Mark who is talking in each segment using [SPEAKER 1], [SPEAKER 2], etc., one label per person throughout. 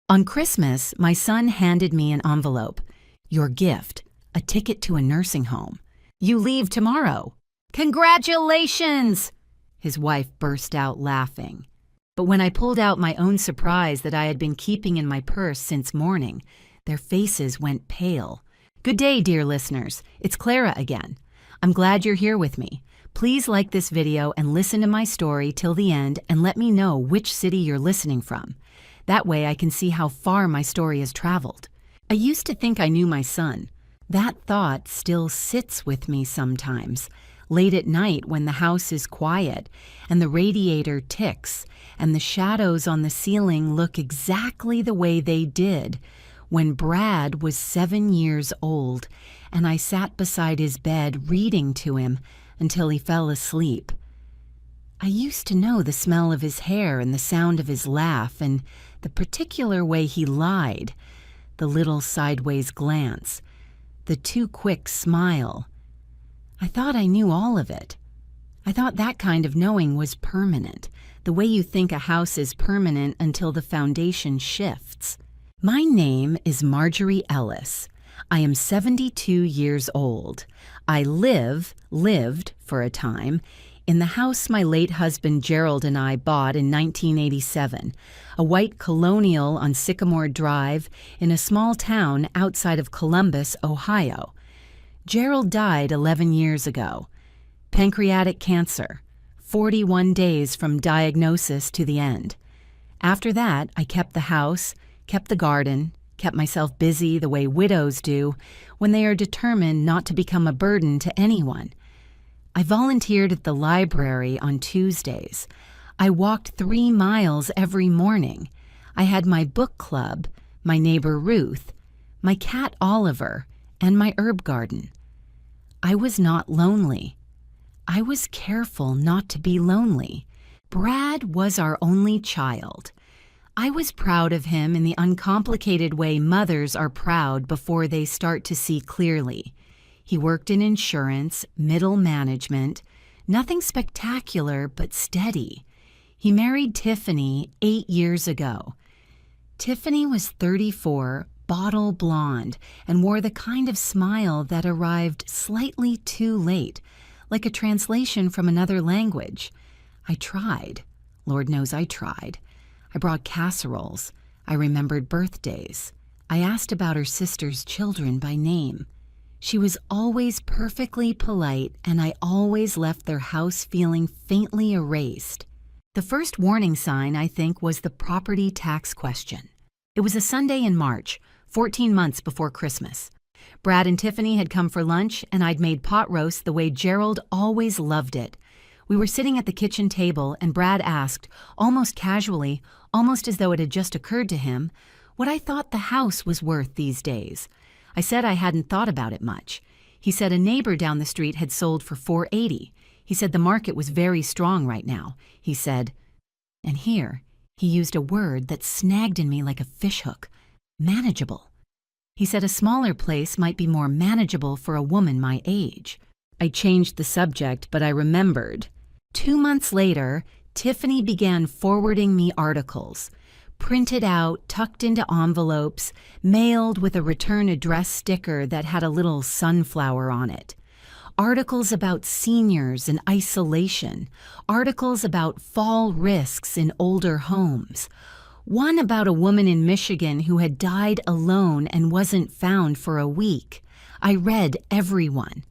[SPEAKER 1] On Christmas, my son handed me an envelope. Your gift, a ticket to a nursing home. You leave tomorrow. Congratulations! His wife burst out laughing. But when I pulled out my own surprise that I had been keeping in my purse since morning, their faces went pale. Good day, dear listeners. It's Clara again. I'm glad you're here with me. Please like this video and listen to my story till the end and let me know which city you're listening from. That way I can see how far my story has traveled. I used to think I knew my son. That thought still sits with me sometimes, late at night when the house is quiet and the radiator ticks and the shadows on the ceiling look exactly the way they did when Brad was 7 years old and I sat beside his bed reading to him until he fell asleep. I used to know the smell of his hair and the sound of his laugh and the particular way he lied, the little sideways glance, the too quick smile. I thought I knew all of it. I thought that kind of knowing was permanent, the way you think a house is permanent until the foundation shifts. My name is Marjorie Ellis. I am 72 years old. I lived for a time, in the house my late husband Gerald and I bought in 1987, a white colonial on Sycamore Drive in a small town outside of Columbus, Ohio. Gerald died 11 years ago. Pancreatic cancer, 41 days from diagnosis to the end. After that, I kept the house, kept the garden, kept myself busy the way widows do when they are determined not to become a burden to anyone. I volunteered at the library on Tuesdays. I walked 3 miles every morning. I had my book club, my neighbor Ruth, my cat Oliver, and my herb garden. I was not lonely. I was careful not to be lonely. Brad was our only child. I was proud of him in the uncomplicated way mothers are proud before they start to see clearly. He worked in insurance, middle management, nothing spectacular but steady. He married Tiffany 8 years ago. Tiffany was 34, bottle blonde, and wore the kind of smile that arrived slightly too late, like a translation from another language. I tried. Lord knows I tried. I brought casseroles. I remembered birthdays. I asked about her sister's children by name. She was always perfectly polite, and I always left their house feeling faintly erased. The first warning sign, I think, was the property tax question. It was a Sunday in March, 14 months before Christmas. Brad and Tiffany had come for lunch, and I'd made pot roast the way Gerald always loved it. We were sitting at the kitchen table, and Brad asked, almost casually, almost as though it had just occurred to him, what I thought the house was worth these days. I said I hadn't thought about it much. He said a neighbor down the street had sold for $480. He said the market was very strong right now. He said, and here he used a word that snagged in me like a fishhook, manageable. He said a smaller place might be more manageable for a woman my age. I changed the subject, but I remembered. 2 months later, Tiffany began forwarding me articles, printed out, tucked into envelopes, mailed with a return address sticker that had a little sunflower on it. Articles about seniors and isolation, articles about fall risks in older homes. One about a woman in Michigan who had died alone and wasn't found for a week. I read every one.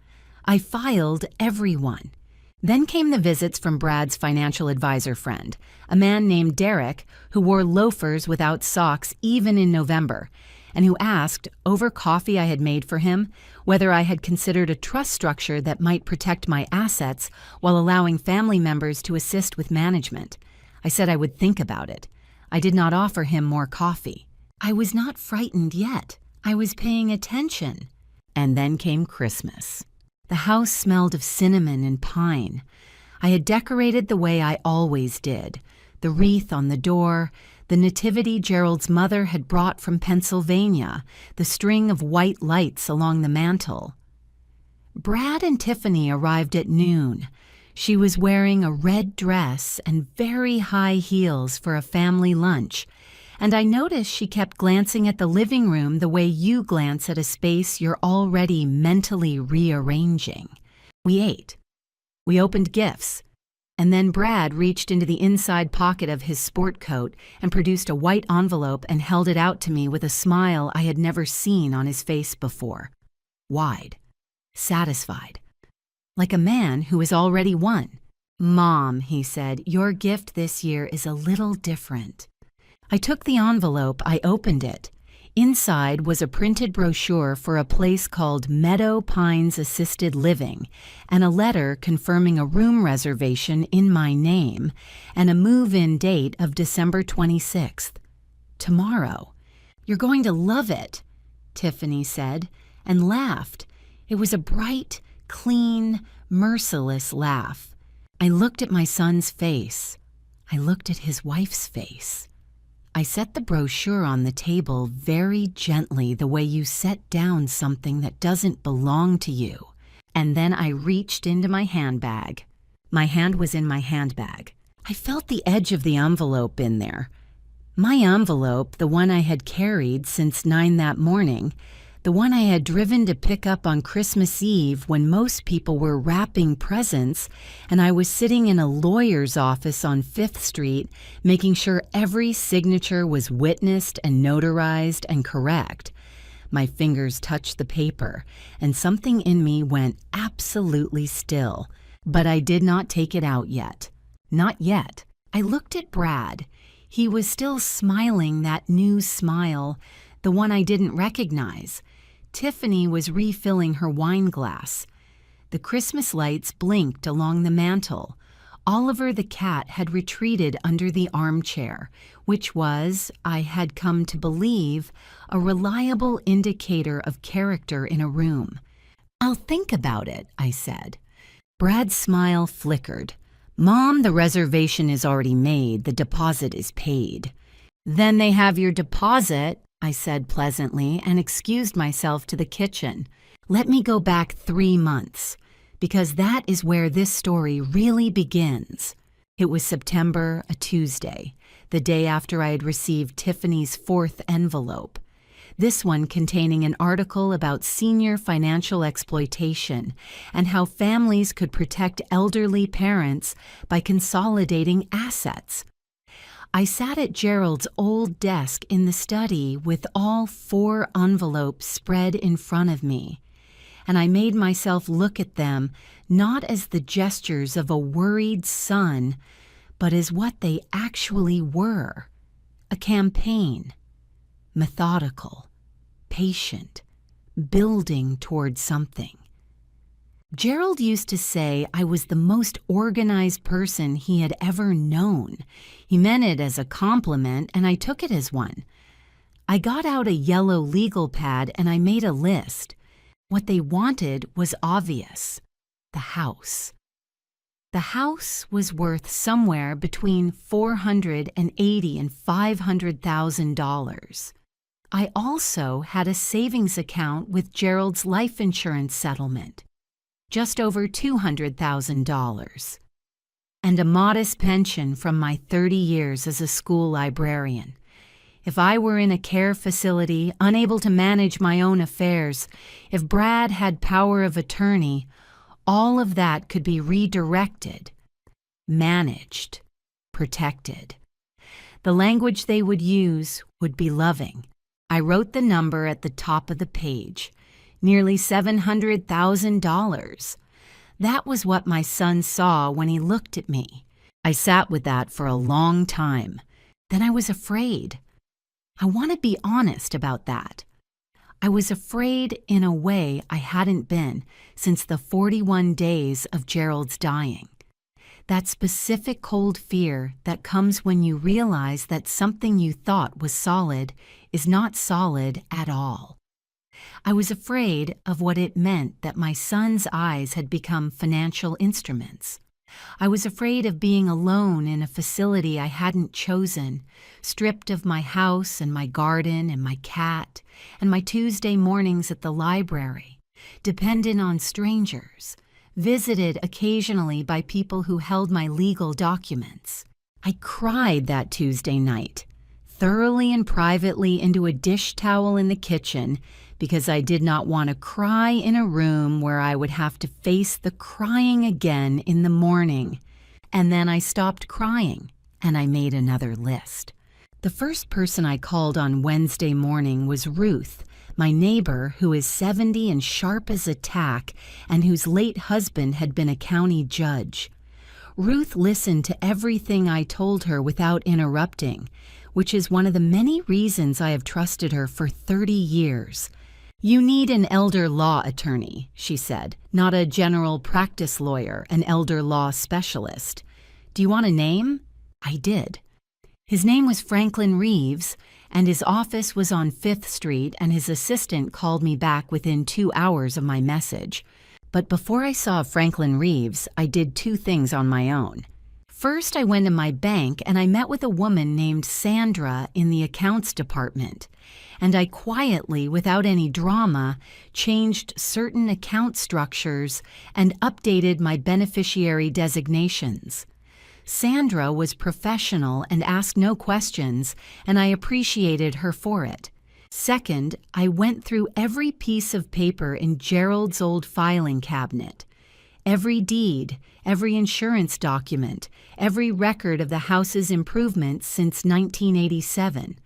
[SPEAKER 1] I filed every one. Then came the visits from Brad's financial advisor friend, a man named Derek who wore loafers without socks even in November, and who asked, over coffee I had made for him, whether I had considered a trust structure that might protect my assets while allowing family members to assist with management. I said I would think about it. I did not offer him more coffee. I was not frightened yet. I was paying attention. And then came Christmas. The house smelled of cinnamon and pine. I had decorated the way I always did, the wreath on the door, the nativity Gerald's mother had brought from Pennsylvania, the string of white lights along the mantel. Brad and Tiffany arrived at noon. She was wearing a red dress and very high heels for a family lunch, And I noticed she kept glancing at the living room the way you glance at a space you're already mentally rearranging. We ate. We opened gifts. And then Brad reached into the inside pocket of his sport coat and produced a white envelope and held it out to me with a smile I had never seen on his face before. Wide. Satisfied. Like a man who has already won. "Mom," he said, "your gift this year is a little different." I took the envelope, I opened it. Inside was a printed brochure for a place called Meadow Pines Assisted Living and a letter confirming a room reservation in my name and a move-in date of December 26th. Tomorrow. "You're going to love it," Tiffany said, and laughed. It was a bright, clean, merciless laugh. I looked at my son's face. I looked at his wife's face. I set the brochure on the table very gently, the way you set down something that doesn't belong to you. And then I reached into my handbag. My hand was in my handbag. I felt the edge of the envelope in there. My envelope, the one I had carried since 9 that morning, the one I had driven to pick up on Christmas Eve when most people were wrapping presents and I was sitting in a lawyer's office on 5th Street making sure every signature was witnessed and notarized and correct. My fingers touched the paper and something in me went absolutely still, but I did not take it out yet. Not yet. I looked at Brad. He was still smiling that new smile, the one I didn't recognize. Tiffany was refilling her wine glass. The Christmas lights blinked along the mantel. Oliver the cat had retreated under the armchair, which was, I had come to believe, a reliable indicator of character in a room. "I'll think about it," I said. Brad's smile flickered. "Mom, the reservation is already made. The deposit is paid." "Then they have your deposit," I said pleasantly and excused myself to the kitchen. Let me go back 3 months, because that is where this story really begins. It was September, a Tuesday, the day after I had received Tiffany's 4th envelope. This one containing an article about senior financial exploitation and how families could protect elderly parents by consolidating assets. I sat at Gerald's old desk in the study with all 4 envelopes spread in front of me, and I made myself look at them not as the gestures of a worried son, but as what they actually were: a campaign, methodical, patient, building toward something. Gerald used to say I was the most organized person he had ever known. He meant it as a compliment, and I took it as one. I got out a yellow legal pad and I made a list. What they wanted was obvious: the house. The house was worth somewhere between $480,000 and $500,000. I also had a savings account with Gerald's life insurance settlement, just over $200,000, and a modest pension from my 30 years as a school librarian. If I were in a care facility, unable to manage my own affairs, if Brad had power of attorney, all of that could be redirected, managed, protected. The language they would use would be loving. I wrote the number at the top of the page. Nearly $700,000. That was what my son saw when he looked at me. I sat with that for a long time. Then I was afraid. I want to be honest about that. I was afraid in a way I hadn't been since the 41 days of Gerald's dying. That specific cold fear that comes when you realize that something you thought was solid is not solid at all. I was afraid of what it meant that my son's eyes had become financial instruments. I was afraid of being alone in a facility I hadn't chosen, stripped of my house and my garden and my cat and my Tuesday mornings at the library, dependent on strangers, visited occasionally by people who held my legal documents. I cried that Tuesday night, thoroughly and privately into a dish towel in the kitchen because I did not want to cry in a room where I would have to face the crying again in the morning. And then I stopped crying, and I made another list. The first person I called on Wednesday morning was Ruth, my neighbor who is 70 and sharp as a tack and whose late husband had been a county judge. Ruth listened to everything I told her without interrupting, which is one of the many reasons I have trusted her for 30 years. "You need an elder law attorney," she said, "not a general practice lawyer, an elder law specialist. Do you want a name?" I did. His name was Franklin Reeves, and his office was on 5th Street, and his assistant called me back within 2 hours of my message. But before I saw Franklin Reeves, I did 2 things on my own. First, I went to my bank and I met with a woman named Sandra in the accounts department, and I quietly, without any drama, changed certain account structures and updated my beneficiary designations. Sandra was professional and asked no questions, and I appreciated her for it. Second, I went through every piece of paper in Gerald's old filing cabinet. Every deed, every insurance document, every record of the house's improvements since 1987.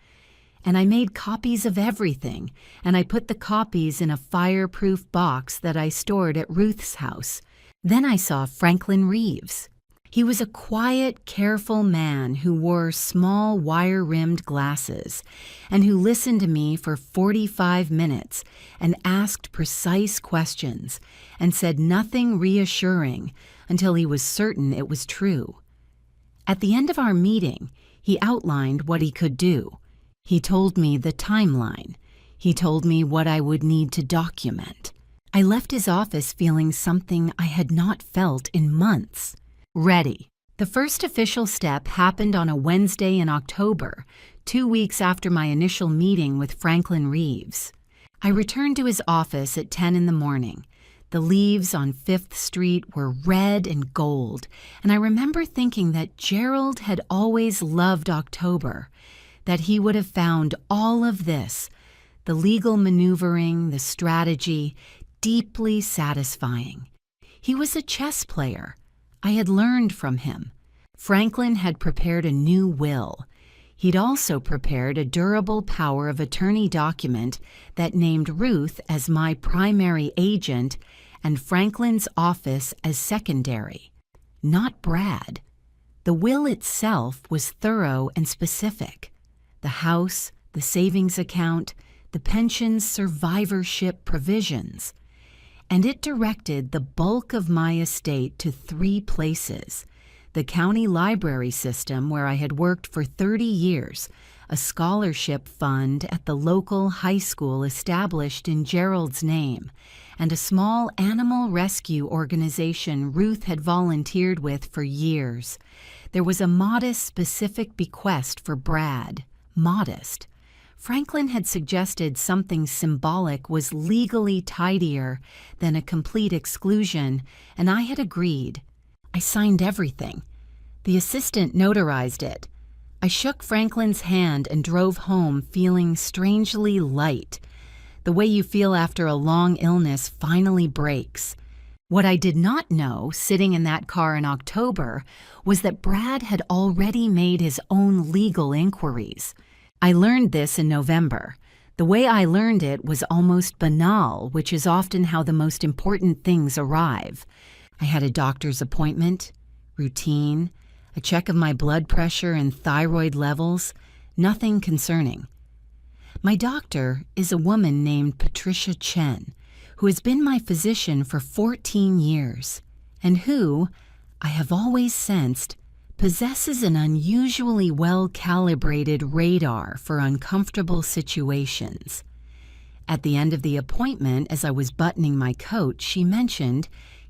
[SPEAKER 1] And I made copies of everything, and I put the copies in a fireproof box that I stored at Ruth's house. Then I saw Franklin Reeves. He was a quiet, careful man who wore small wire-rimmed glasses and who listened to me for 45 minutes and asked precise questions and said nothing reassuring until he was certain it was true. At the end of our meeting, he outlined what he could do. He told me the timeline. He told me what I would need to document. I left his office feeling something I had not felt in months. Ready. The first official step happened on a Wednesday in October, 2 weeks after my initial meeting with Franklin Reeves. I returned to his office at 10 in the morning. The leaves on 5th Street were red and gold, and I remember thinking that Gerald had always loved October, that he would have found all of this, the legal maneuvering, the strategy, deeply satisfying. He was a chess player. I had learned from him. Franklin had prepared a new will. He'd also prepared a durable power of attorney document that named Ruth as my primary agent and Franklin's office as secondary, not Brad. The will itself was thorough and specific. The house, the savings account, the pension's survivorship provisions. And it directed the bulk of my estate to 3 places: the county library system where I had worked for 30 years, a scholarship fund at the local high school established in Gerald's name, and a small animal rescue organization Ruth had volunteered with for years. There was a modest specific bequest for Brad. Modest. Franklin had suggested something symbolic was legally tidier than a complete exclusion, and I had agreed. I signed everything. The assistant notarized it. I shook Franklin's hand and drove home feeling strangely light. The way you feel after a long illness finally breaks. What I did not know, sitting in that car in October, was that Brad had already made his own legal inquiries. I learned this in November. The way I learned it was almost banal, which is often how the most important things arrive. I had a doctor's appointment, routine, a check of my blood pressure and thyroid levels, nothing concerning. My doctor is a woman named Patricia Chen, who has been my physician for 14 years, and who, I have always sensed, possesses an unusually well-calibrated radar for uncomfortable situations. At the end of the appointment, as I was buttoning my coat, she mentioned,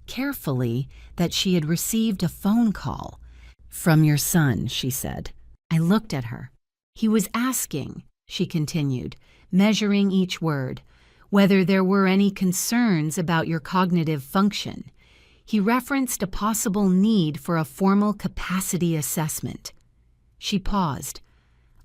[SPEAKER 1] carefully, that she had received a phone call. "From your son," she said. I looked at her. "He was asking," she continued, measuring each word, "whether there were any concerns about your cognitive function. He referenced a possible need for a formal capacity assessment." She paused.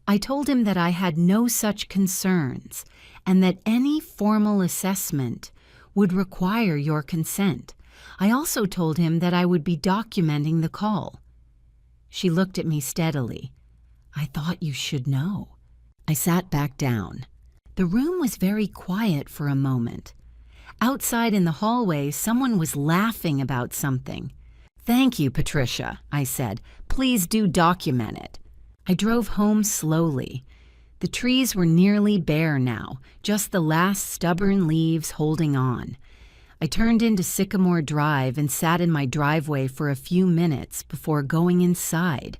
[SPEAKER 1] I told him that I had no such concerns and that any formal assessment would require your consent. I also told him that I would be documenting the call. She looked at me steadily. I thought you should know. I sat back down. The room was very quiet for a moment. Outside in the hallway, someone was laughing about something. Thank you, Patricia, I said. Please do document it. I drove home slowly. The trees were nearly bare now, just the last stubborn leaves holding on. I turned into Sycamore Drive and sat in my driveway for a few minutes before going inside.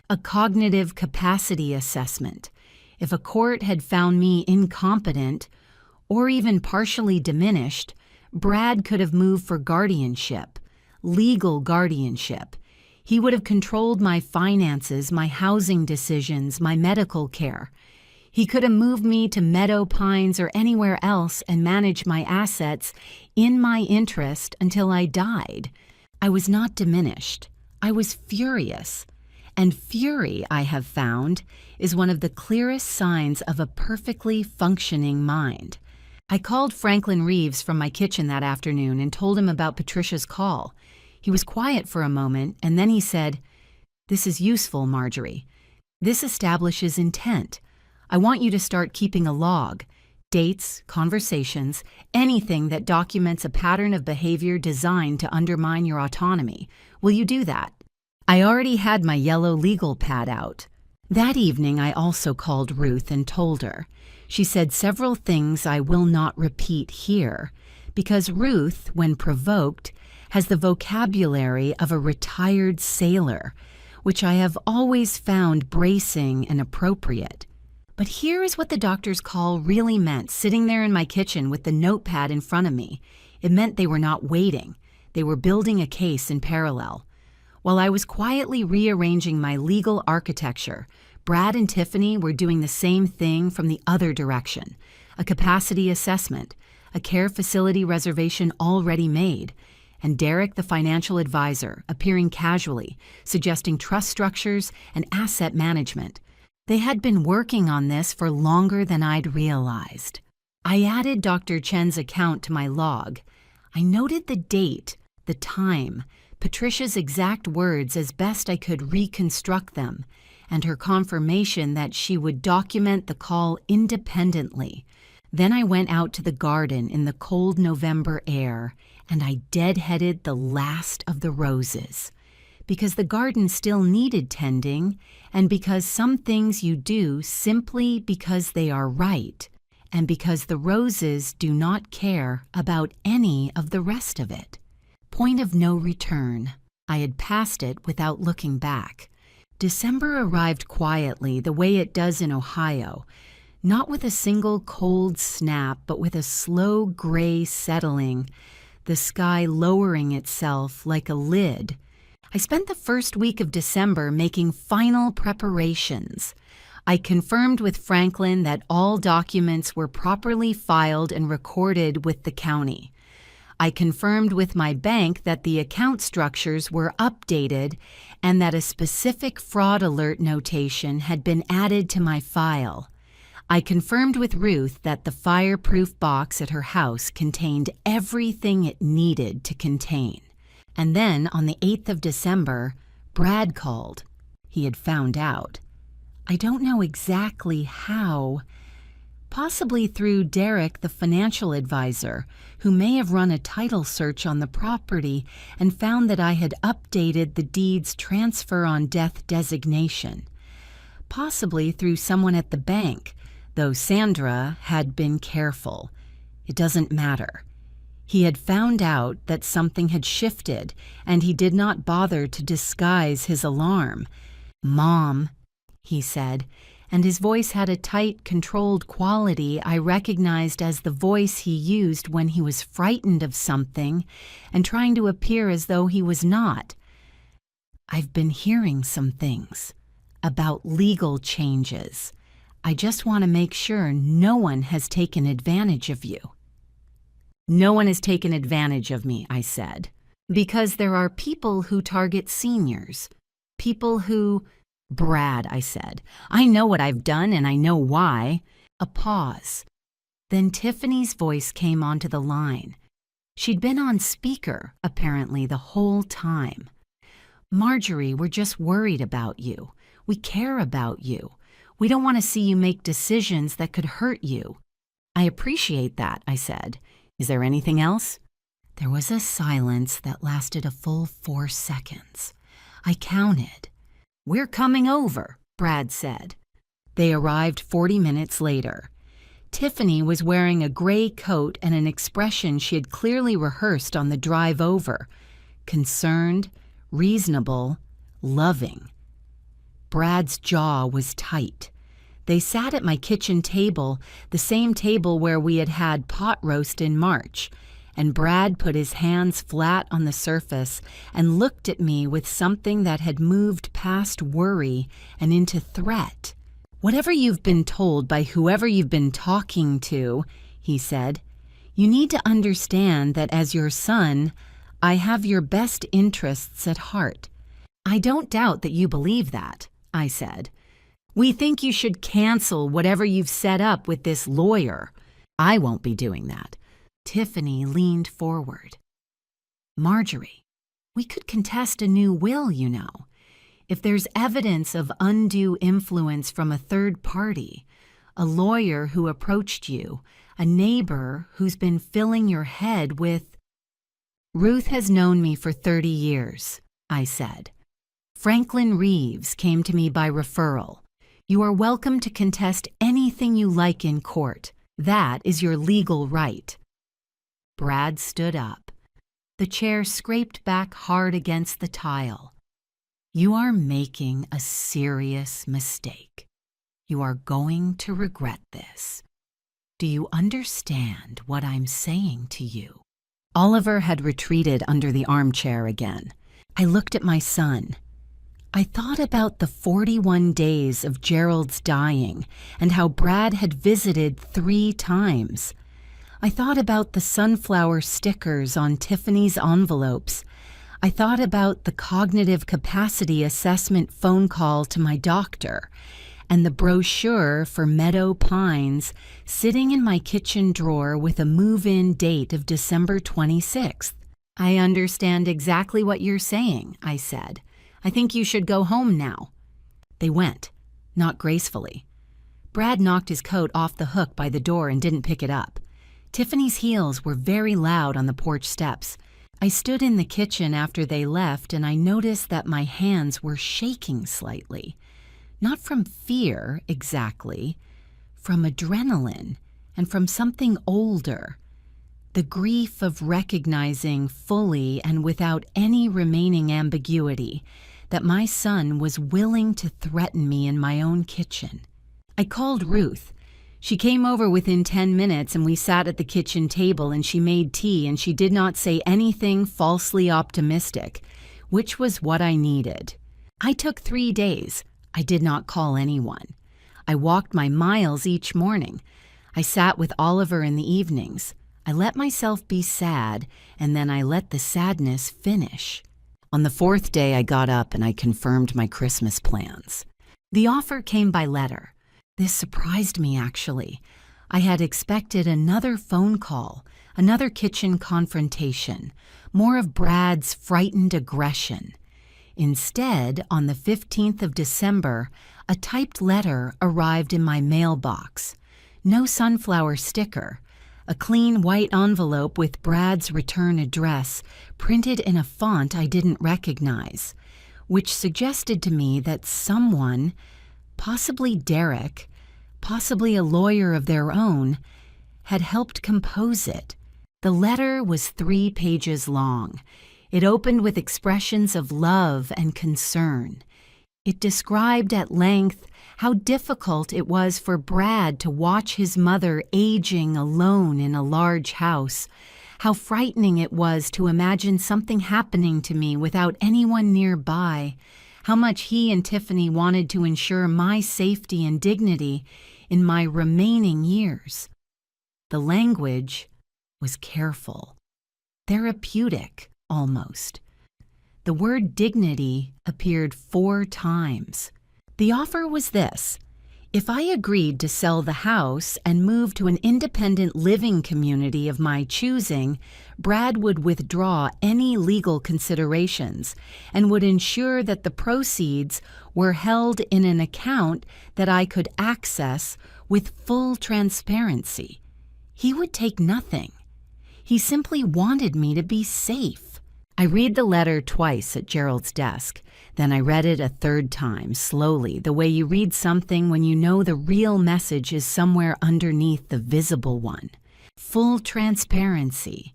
[SPEAKER 1] A cognitive capacity assessment. If a court had found me incompetent, or even partially diminished, Brad could have moved for guardianship, legal guardianship. He would have controlled my finances, my housing decisions, my medical care. He could have moved me to Meadow Pines or anywhere else and managed my assets in my interest until I died. I was not diminished. I was furious. And fury, I have found, is one of the clearest signs of a perfectly functioning mind. I called Franklin Reeves from my kitchen that afternoon and told him about Patricia's call. He was quiet for a moment, and then he said, "This is useful, Marjorie. This establishes intent. I want you to start keeping a log, dates, conversations, anything that documents a pattern of behavior designed to undermine your autonomy. Will you do that?" I already had my yellow legal pad out. That evening, I also called Ruth and told her. She said several things I will not repeat here, because Ruth, when provoked, has the vocabulary of a retired sailor, which I have always found bracing and appropriate. But here is what the doctor's call really meant, sitting there in my kitchen with the notepad in front of me. It meant they were not waiting. They were building a case in parallel. While I was quietly rearranging my legal architecture, Brad and Tiffany were doing the same thing from the other direction. A capacity assessment, a care facility reservation already made, and Derek, the financial advisor, appearing casually, suggesting trust structures and asset management. They had been working on this for longer than I'd realized. I added Dr. Chen's account to my log. I noted the date, the time, Patricia's exact words as best I could reconstruct them, and her confirmation that she would document the call independently. Then I went out to the garden in the cold November air, and I deadheaded the last of the roses. Because the garden still needed tending, and because some things you do simply because they are right, and because the roses do not care about any of the rest of it. Point of no return. I had passed it without looking back. December arrived quietly the way it does in Ohio, not with a single cold snap, but with a slow gray settling, the sky lowering itself like a lid. I spent the first week of December making final preparations. I confirmed with Franklin that all documents were properly filed and recorded with the county. I confirmed with my bank that the account structures were updated and that a specific fraud alert notation had been added to my file. I confirmed with Ruth that the fireproof box at her house contained everything it needed to contain. And then, on the 8th of December, Brad called. He had found out. I don't know exactly how. Possibly through Derek, the financial advisor, who may have run a title search on the property and found that I had updated the deed's transfer on death designation. Possibly through someone at the bank, though Sandra had been careful. It doesn't matter. He had found out that something had shifted, and he did not bother to disguise his alarm. "Mom," he said, and his voice had a tight, controlled quality I recognized as the voice he used when he was frightened of something and trying to appear as though he was not. "I've been hearing some things about legal changes. I just want to make sure no one has taken advantage of you." "No one has taken advantage of me," I said, "because there are people who target seniors, people who Brad, I said, I know what I've done and I know why. A pause. Then Tiffany's voice came onto the line. She'd been on speaker, apparently, the whole time. Marjorie, we're just worried about you. We care about you. We don't want to see you make decisions that could hurt you. I appreciate that, I said. Is there anything else? There was a silence that lasted a full 4 seconds. I counted. We're coming over, Brad said. They arrived 40 minutes later. Tiffany was wearing a gray coat and an expression she had clearly rehearsed on the drive over. Concerned, reasonable, loving. Brad's jaw was tight. They sat at my kitchen table, the same table where we had had pot roast in March, and Brad put his hands flat on the surface and looked at me with something that had moved past worry and into threat. Whatever you've been told by whoever you've been talking to, he said, you need to understand that as your son, I have your best interests at heart. I don't doubt that you believe that, I said. We think you should cancel whatever you've set up with this lawyer. I won't be doing that. Tiffany leaned forward. Marjorie, we could contest a new will, you know. If there's evidence of undue influence from a third party, a lawyer who approached you, a neighbor who's been filling your head with... Ruth has known me for 30 years, I said. Franklin Reeves came to me by referral. You are welcome to contest anything you like in court. That is your legal right. Brad stood up. The chair scraped back hard against the tile. You are making a serious mistake. You are going to regret this. Do you understand what I'm saying to you? Oliver had retreated under the armchair again. I looked at my son. I thought about the 41 days of Gerald's dying and how Brad had visited 3 times. I thought about the sunflower stickers on Tiffany's envelopes. I thought about the cognitive capacity assessment phone call to my doctor and the brochure for Meadow Pines sitting in my kitchen drawer with a move-in date of December 26th. I understand exactly what you're saying, I said. I think you should go home now. They went, not gracefully. Brad knocked his coat off the hook by the door and didn't pick it up. Tiffany's heels were very loud on the porch steps. I stood in the kitchen after they left and I noticed that my hands were shaking slightly. Not from fear, exactly. From adrenaline and from something older. The grief of recognizing fully and without any remaining ambiguity that my son was willing to threaten me in my own kitchen. I called Ruth. She came over within 10 minutes and we sat at the kitchen table and she made tea and she did not say anything falsely optimistic, which was what I needed. I took 3 days. I did not call anyone. I walked my miles each morning. I sat with Oliver in the evenings. I let myself be sad and then I let the sadness finish. On the 4th day I got up and I confirmed my Christmas plans. The offer came by letter. This surprised me, actually. I had expected another phone call, another kitchen confrontation, more of Brad's frightened aggression. Instead, on the 15th of December, a typed letter arrived in my mailbox. No sunflower sticker, a clean white envelope with Brad's return address printed in a font I didn't recognize, which suggested to me that someone, possibly Derek, possibly a lawyer of their own, had helped compose it. The letter was 3 pages long. It opened with expressions of love and concern. It described at length how difficult it was for Brad to watch his mother aging alone in a large house, how frightening it was to imagine something happening to me without anyone nearby, how much he and Tiffany wanted to ensure my safety and dignity in my remaining years. The language was careful, therapeutic almost. The word dignity appeared 4 times. The offer was this: if I agreed to sell the house and move to an independent living community of my choosing, Brad would withdraw any legal considerations and would ensure that the proceeds were held in an account that I could access with full transparency. He would take nothing. He simply wanted me to be safe. I read the letter twice at Gerald's desk. Then I read it a third time, slowly, the way you read something when you know the real message is somewhere underneath the visible one. Full transparency.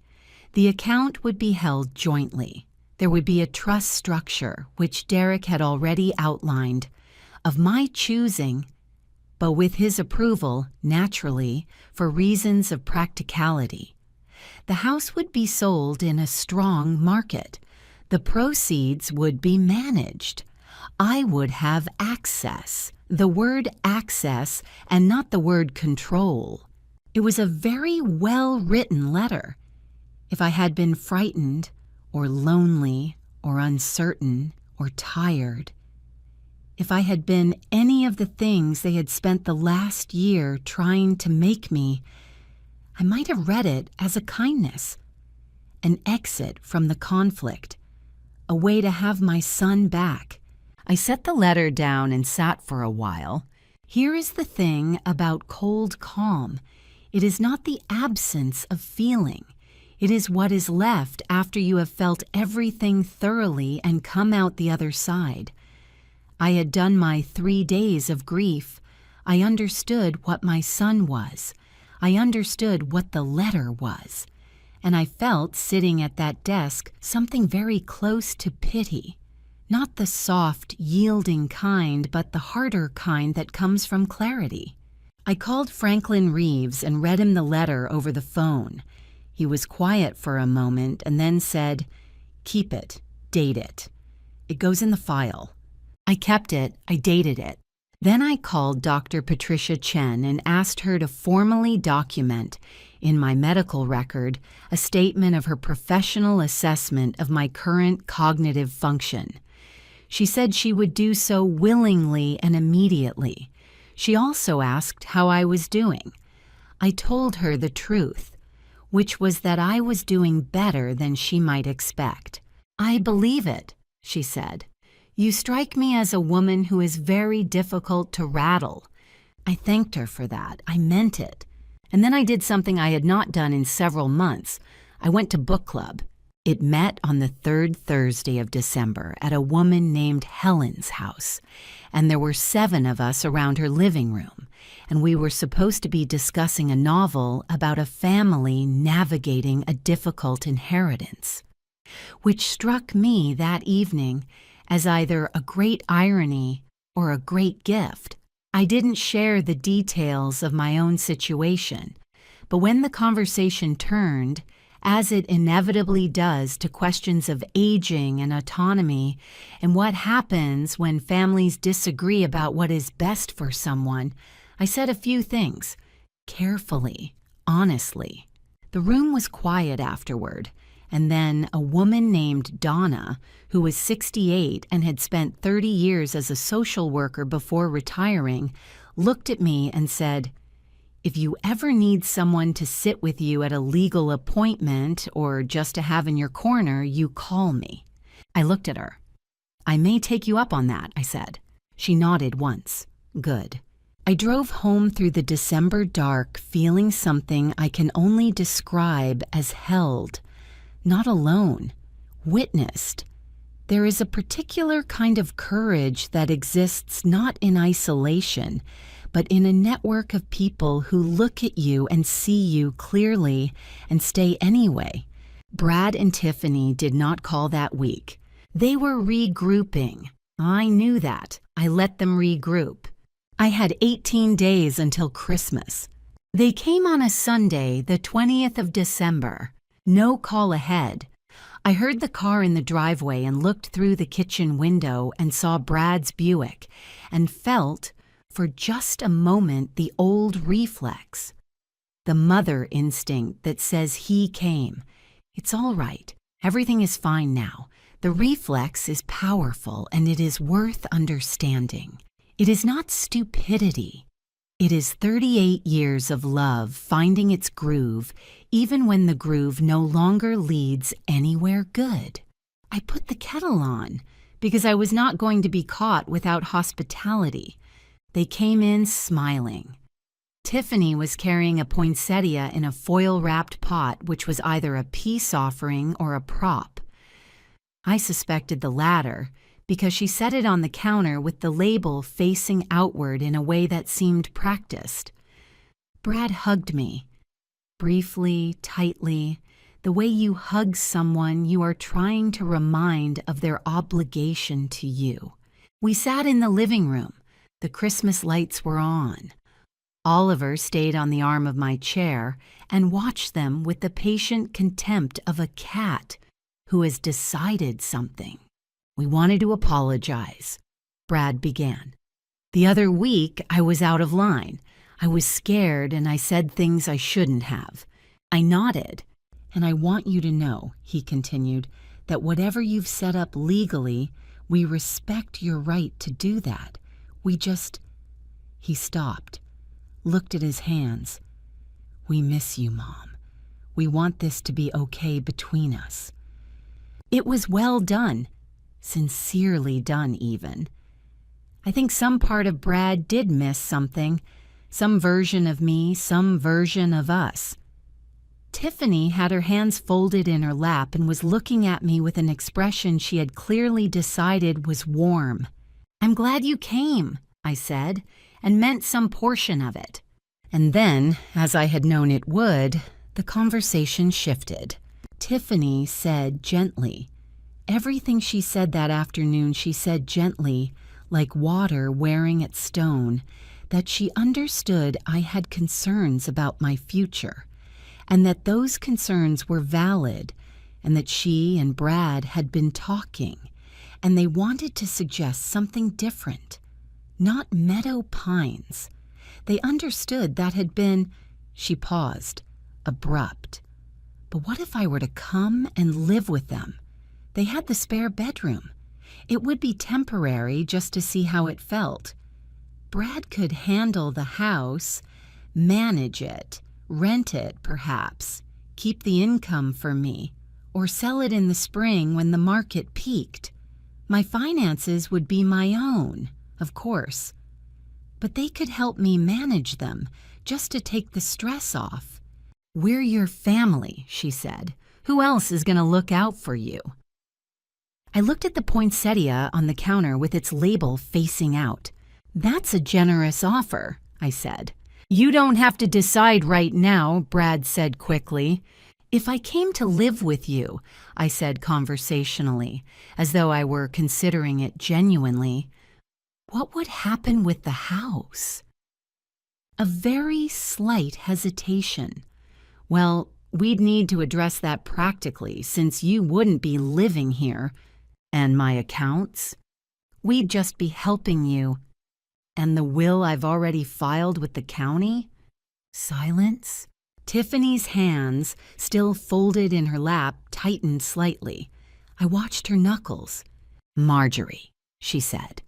[SPEAKER 1] The account would be held jointly. There would be a trust structure, which Derek had already outlined, of my choosing, but with his approval, naturally, for reasons of practicality. The house would be sold in a strong market. The proceeds would be managed. I would have access. The word access and not the word control. It was a very well-written letter. If I had been frightened or lonely or uncertain or tired, if I had been any of the things they had spent the last year trying to make me, I might have read it as a kindness, an exit from the conflict, a way to have my son back. I set the letter down and sat for a while. Here is the thing about cold calm. It is not the absence of feeling. It is what is left after you have felt everything thoroughly and come out the other side. I had done my 3 days of grief. I understood what my son was. I understood what the letter was. And I felt, sitting at that desk, something very close to pity. Not the soft, yielding kind, but the harder kind that comes from clarity. I called Franklin Reeves and read him the letter over the phone. He was quiet for a moment and then said, "Keep it, date it. It goes in the file." I kept it, I dated it. Then I called Dr. Patricia Chen and asked her to formally document, in my medical record, a statement of her professional assessment of my current cognitive function. She said she would do so willingly and immediately. She also asked how I was doing. I told her the truth, which was that I was doing better than she might expect. "I believe it," she said. "You strike me as a woman who is very difficult to rattle." I thanked her for that. I meant it. And then I did something I had not done in several months. I went to book club. It met on the 3rd Thursday of December at a woman named Helen's house, and there were 7 of us around her living room, and we were supposed to be discussing a novel about a family navigating a difficult inheritance, which struck me that evening as either a great irony or a great gift. I didn't share the details of my own situation, but when the conversation turned, as it inevitably does, to questions of aging and autonomy and what happens when families disagree about what is best for someone, I said a few things, carefully, honestly. The room was quiet afterward, and then a woman named Donna, who was 68 and had spent 30 years as a social worker before retiring, looked at me and said, "If you ever need someone to sit with you at a legal appointment or just to have in your corner, you call me." I looked at her. "I may take you up on that," I said. She nodded once. Good. I drove home through the December dark feeling something I can only describe as held. Not alone, witnessed. There is a particular kind of courage that exists not in isolation, but in a network of people who look at you and see you clearly and stay anyway. Brad and Tiffany did not call that week. They were regrouping. I knew that. I let them regroup. I had 18 days until Christmas. They came on a Sunday, the 20th of December. No call ahead. I heard the car in the driveway and looked through the kitchen window and saw Brad's Buick and felt, for just a moment, the old reflex. The mother instinct that says he came. It's all right. Everything is fine now. The reflex is powerful and it is worth understanding. It is not stupidity. It is 38 years of love finding its groove, even when the groove no longer leads anywhere good. I put the kettle on because I was not going to be caught without hospitality. They came in smiling. Tiffany was carrying a poinsettia in a foil-wrapped pot, which was either a peace offering or a prop. I suspected the latter because she set it on the counter with the label facing outward in a way that seemed practiced. Brad hugged me, briefly, tightly, the way you hug someone you are trying to remind of their obligation to you. We sat in the living room. The Christmas lights were on. Oliver stayed on the arm of my chair and watched them with the patient contempt of a cat who has decided something. We wanted to apologize. Brad began. The other week, I was out of line. I was scared and I said things I shouldn't have. I nodded. And I want you to know, he continued, that whatever you've set up legally, we respect your right to do that. He stopped, looked at his hands. We miss you, Mom. We want this to be okay between us. It was well done, sincerely done even. I think some part of Brad did miss something, some version of me, some version of us. Tiffany had her hands folded in her lap and was looking at me with an expression she had clearly decided was warm. I'm glad you came, I said, and meant some portion of it. And then, as I had known it would, the conversation shifted. Tiffany said gently. Everything she said that afternoon she said gently, like water wearing at stone, that she understood I had concerns about my future, and that those concerns were valid, and that she and Brad had been talking, and they wanted to suggest something different, not Meadow Pines. They understood that had been, she paused, abrupt. But what if I were to come and live with them? They had the spare bedroom. It would be temporary just to see how it felt. Brad could handle the house, manage it, rent it perhaps, keep the income for me, or sell it in the spring when the market peaked. My finances would be my own, of course. But they could help me manage them, just to take the stress off. We're your family, she said. Who else is going to look out for you? I looked at the poinsettia on the counter with its label facing out. That's a generous offer, I said. You don't have to decide right now, Brad said quickly. If I came to live with you, I said conversationally, as though I were considering it genuinely, what would happen with the house? A very slight hesitation. Well, we'd need to address that practically since you wouldn't be living here. And my accounts? We'd just be helping you. And the will I've already filed with the county? Silence. Tiffany's hands, still folded in her lap, tightened slightly. I watched her knuckles. Marjorie, she said.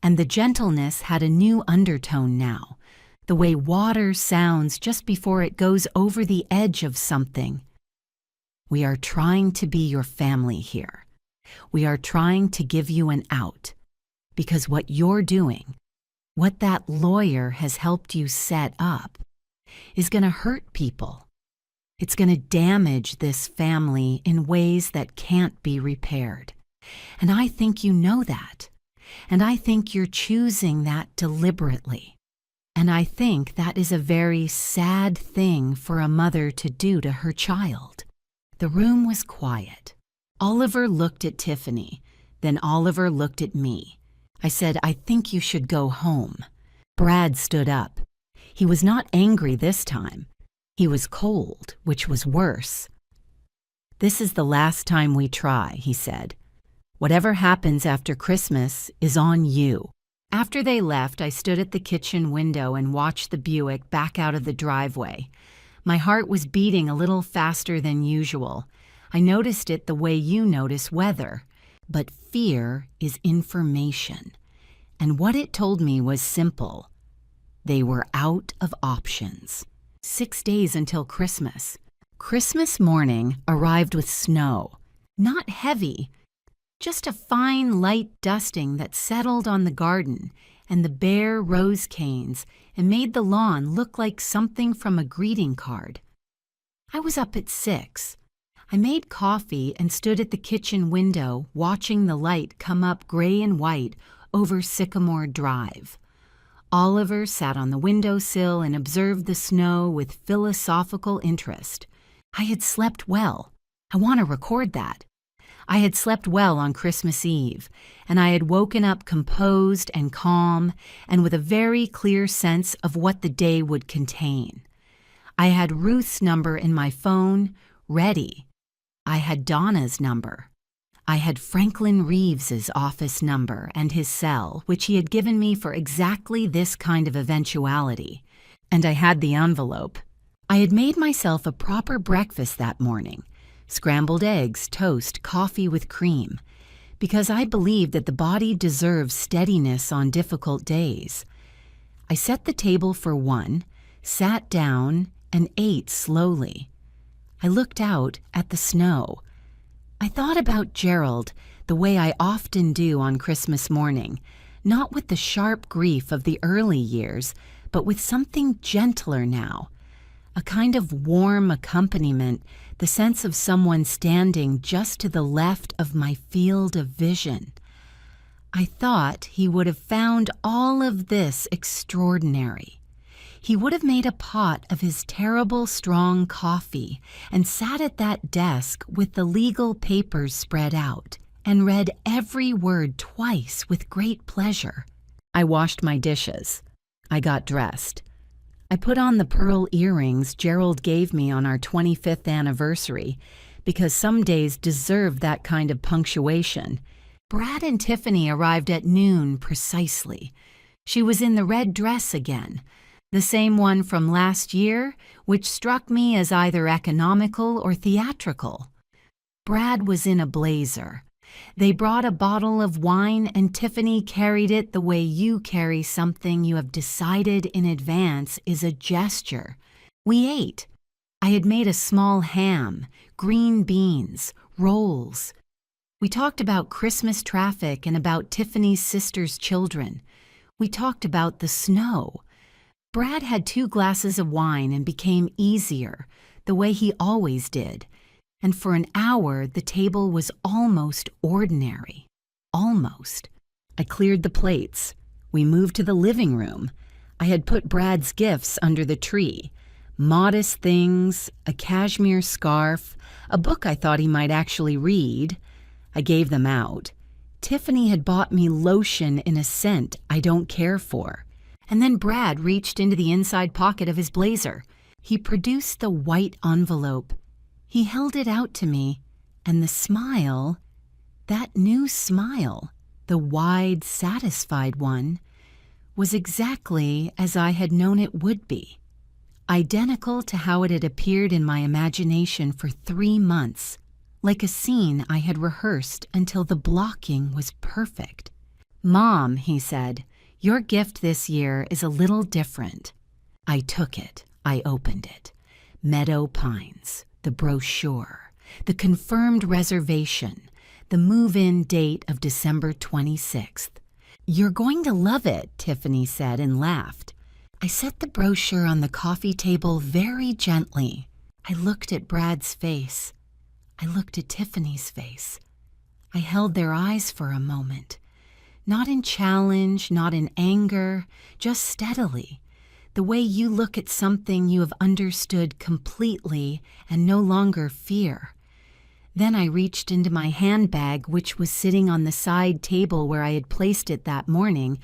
[SPEAKER 1] And the gentleness had a new undertone now, the way water sounds just before it goes over the edge of something. We are trying to be your family here. We are trying to give you an out, because what you're doing, what that lawyer has helped you set up, is going to hurt people. It's going to damage this family in ways that can't be repaired. And I think you know that. And I think you're choosing that deliberately. And I think that is a very sad thing for a mother to do to her child. The room was quiet. Oliver looked at Tiffany. Then Oliver looked at me. I said, I think you should go home. Brad stood up. He was not angry this time. He was cold, which was worse. This is the last time we try, he said. Whatever happens after Christmas is on you. After they left, I stood at the kitchen window and watched the Buick back out of the driveway. My heart was beating a little faster than usual. I noticed it the way you notice weather. But fear is information. and what it told me was simple. They were out of options. 6 days until Christmas. Christmas morning arrived with snow. Not heavy, just a fine light dusting that settled on the garden and the bare rose canes and made the lawn look like something from a greeting card. I was up at 6. I made coffee and stood at the kitchen window watching the light come up gray and white over Sycamore Drive. Oliver sat on the windowsill and observed the snow with philosophical interest. I had slept well. I want to record that. I had slept well on Christmas Eve, and I had woken up composed and calm and with a very clear sense of what the day would contain. I had Ruth's number in my phone, ready. I had Donna's number. I had Franklin Reeves's office number and his cell, which he had given me for exactly this kind of eventuality. And I had the envelope. I had made myself a proper breakfast that morning. Scrambled eggs, toast, coffee with cream, because I believed that the body deserves steadiness on difficult days. I set the table for one, sat down, and ate slowly. I looked out at the snow. I thought about Gerald the way I often do on Christmas morning, not with the sharp grief of the early years, but with something gentler now, a kind of warm accompaniment, the sense of someone standing just to the left of my field of vision. I thought he would have found all of this extraordinary. He would have made a pot of his terrible strong coffee and sat at that desk with the legal papers spread out and read every word twice with great pleasure. I washed my dishes. I got dressed. I put on the pearl earrings Gerald gave me on our 25th anniversary because some days deserve that kind of punctuation. Brad and Tiffany arrived at noon precisely. She was in the red dress again, the same one from last year, which struck me as either economical or theatrical. Brad was in a blazer. They brought a bottle of wine and Tiffany carried it the way you carry something you have decided in advance is a gesture. We ate. I had made a small ham, green beans, rolls. We talked about Christmas traffic and about Tiffany's sister's children. We talked about the snow. Brad had 2 glasses of wine and became easier, the way he always did. And for an hour, the table was almost ordinary. Almost. I cleared the plates. We moved to the living room. I had put Brad's gifts under the tree. Modest things, a cashmere scarf, a book I thought he might actually read. I gave them out. Tiffany had bought me lotion in a scent I don't care for. And then Brad reached into the inside pocket of his blazer. He produced the white envelope. He held it out to me, and the smile, that new smile, the wide, satisfied one, was exactly as I had known it would be, identical to how it had appeared in my imagination for 3 months, like a scene I had rehearsed until the blocking was perfect. "Mom," he said, "your gift this year is a little different." I took it. I opened it. Meadow Pines. The brochure, the confirmed reservation, the move-in date of December 26th. "You're going to love it," Tiffany said and laughed. I set the brochure on the coffee table very gently. I looked at Brad's face. I looked at Tiffany's face. I held their eyes for a moment, not in challenge, not in anger, just steadily. The way you look at something you have understood completely and no longer fear. Then I reached into my handbag, which was sitting on the side table where I had placed it that morning,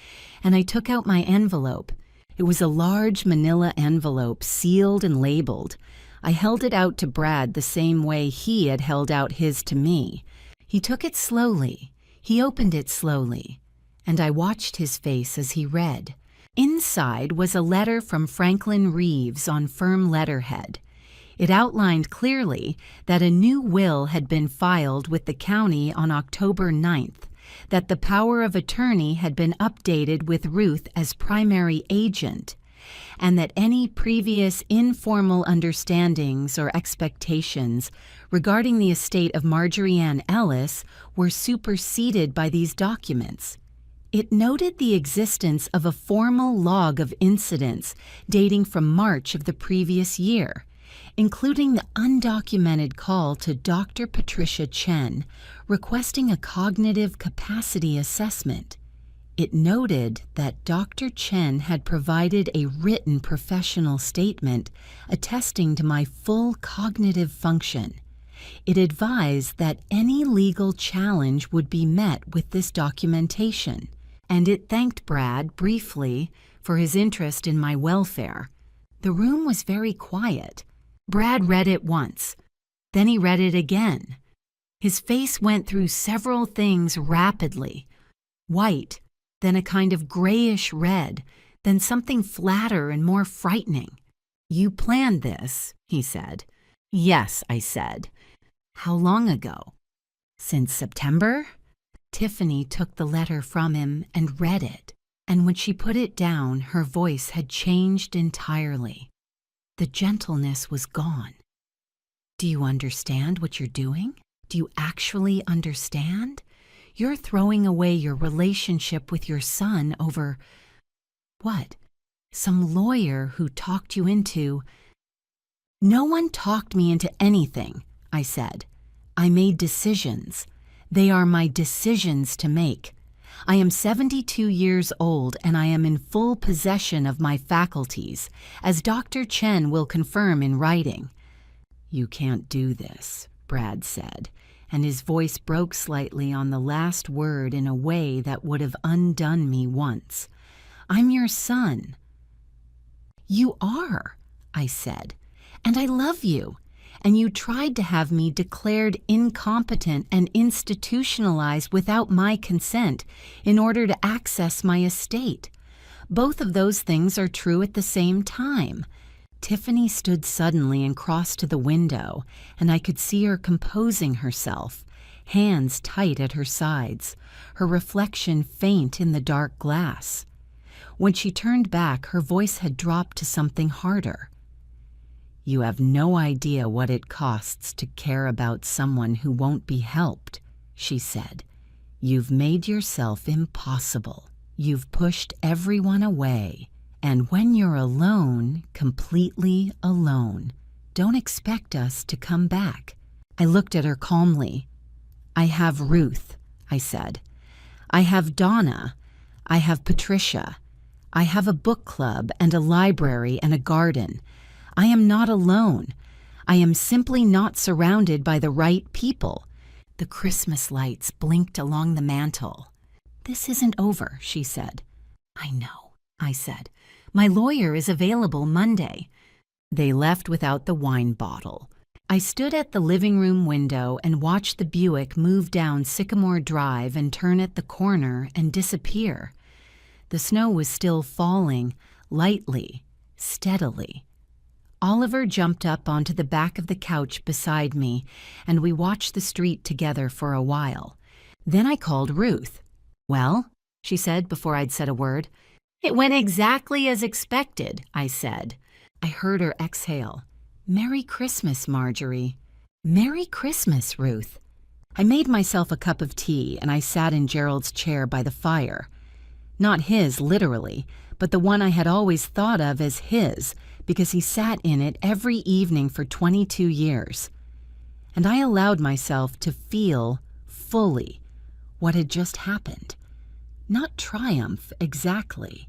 [SPEAKER 1] and I took out my envelope. It was a large manila envelope, sealed and labeled. I held it out to Brad the same way he had held out his to me. He took it slowly. He opened it slowly, and I watched his face as he read. Inside was a letter from Franklin Reeves on firm letterhead. It outlined clearly that a new will had been filed with the county on October 9th, that the power of attorney had been updated with Ruth as primary agent, and that any previous informal understandings or expectations regarding the estate of Marjorie Ann Ellis were superseded by these documents. It noted the existence of a formal log of incidents dating from March of the previous year, including the undocumented call to Dr. Patricia Chen requesting a cognitive capacity assessment. It noted that Dr. Chen had provided a written professional statement attesting to my full cognitive function. It advised that any legal challenge would be met with this documentation, and it thanked Brad briefly for his interest in my welfare. The room was very quiet. Brad read it once. Then he read it again. His face went through several things rapidly. White, then a kind of grayish red, then something flatter and more frightening. "You planned this," he said. "Yes," I said. "How long ago?" "Since September?" Tiffany took the letter from him and read it, and when she put it down, her voice had changed entirely. The gentleness was gone. "Do you understand what you're doing? Do you actually understand? You're throwing away your relationship with your son over, what, some lawyer who talked you into—" "No one talked me into anything," I said. "I made decisions. They are my decisions to make. I am 72 years old and I am in full possession of my faculties, as Dr. Chen will confirm in writing." "You can't do this," Brad said, and his voice broke slightly on the last word in a way that would have undone me once. "I'm your son." "You are," I said, "and I love you. And you tried to have me declared incompetent and institutionalized without my consent in order to access my estate. Both of those things are true at the same time." Tiffany stood suddenly and crossed to the window, and I could see her composing herself, hands tight at her sides, her reflection faint in the dark glass. When she turned back, her voice had dropped to something harder. "You have no idea what it costs to care about someone who won't be helped," she said. "You've made yourself impossible. You've pushed everyone away. And when you're alone, completely alone, don't expect us to come back." I looked at her calmly. "I have Ruth," I said. "I have Donna. I have Patricia. I have a book club and a library and a garden. I am not alone. I am simply not surrounded by the right people." The Christmas lights blinked along the mantel. "This isn't over," she said. "I know," I said. "My lawyer is available Monday." They left without the wine bottle. I stood at the living room window and watched the Buick move down Sycamore Drive and turn at the corner and disappear. The snow was still falling, lightly, steadily. Oliver jumped up onto the back of the couch beside me, and we watched the street together for a while. Then I called Ruth. "Well?" she said before I'd said a word. "It went exactly as expected," I said. I heard her exhale. "Merry Christmas, Marjorie." "Merry Christmas, Ruth." I made myself a cup of tea, and I sat in Gerald's chair by the fire. Not his, literally, but the one I had always thought of as his, because he sat in it every evening for 22 years. And I allowed myself to feel, fully, what had just happened. Not triumph, exactly.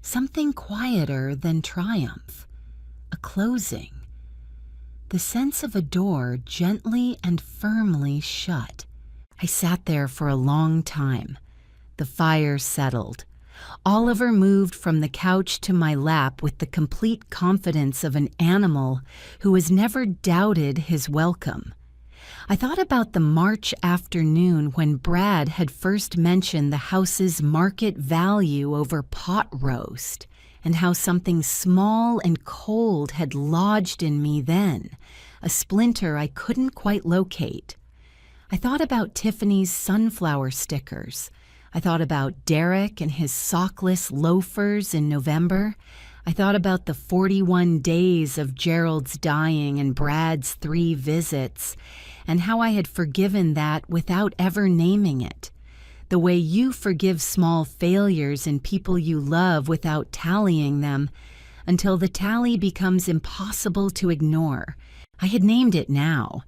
[SPEAKER 1] Something quieter than triumph. A closing. The sense of a door gently and firmly shut. I sat there for a long time. The fire settled. Oliver moved from the couch to my lap with the complete confidence of an animal who has never doubted his welcome. I thought about the March afternoon when Brad had first mentioned the house's market value over pot roast, and how something small and cold had lodged in me then, a splinter I couldn't quite locate. I thought about Tiffany's sunflower stickers. I thought about Derek and his sockless loafers in November. I thought about the 41 days of Gerald's dying and Brad's 3 visits, and how I had forgiven that without ever naming it. The way you forgive small failures in people you love without tallying them, until the tally becomes impossible to ignore. I had named it now.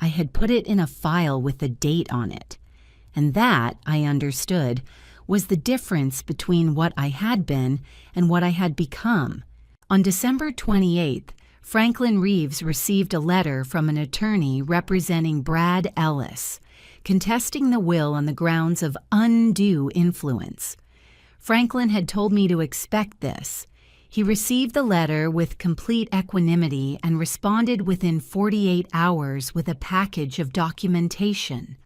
[SPEAKER 1] I had put it in a file with a date on it. And that, I understood, was the difference between what I had been and what I had become. On December 28th, Franklin Reeves received a letter from an attorney representing Brad Ellis, contesting the will on the grounds of undue influence. Franklin had told me to expect this. He received the letter with complete equanimity and responded within 48 hours with a package of documentation.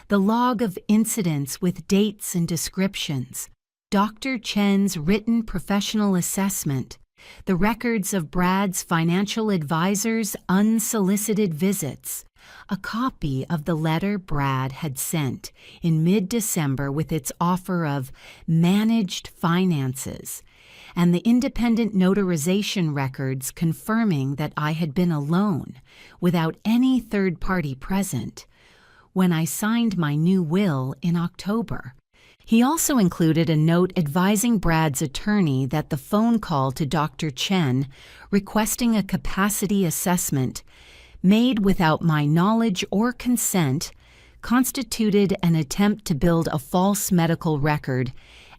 [SPEAKER 1] The log of incidents with dates and descriptions, Dr. Chen's written professional assessment, the records of Brad's financial advisor's unsolicited visits, a copy of the letter Brad had sent in mid-December with its offer of managed finances, and the independent notarization records confirming that I had been alone, without any third party present, when I signed my new will in October. He also included a note advising Brad's attorney that the phone call to Dr. Chen requesting a capacity assessment, made without my knowledge or consent, constituted an attempt to build a false medical record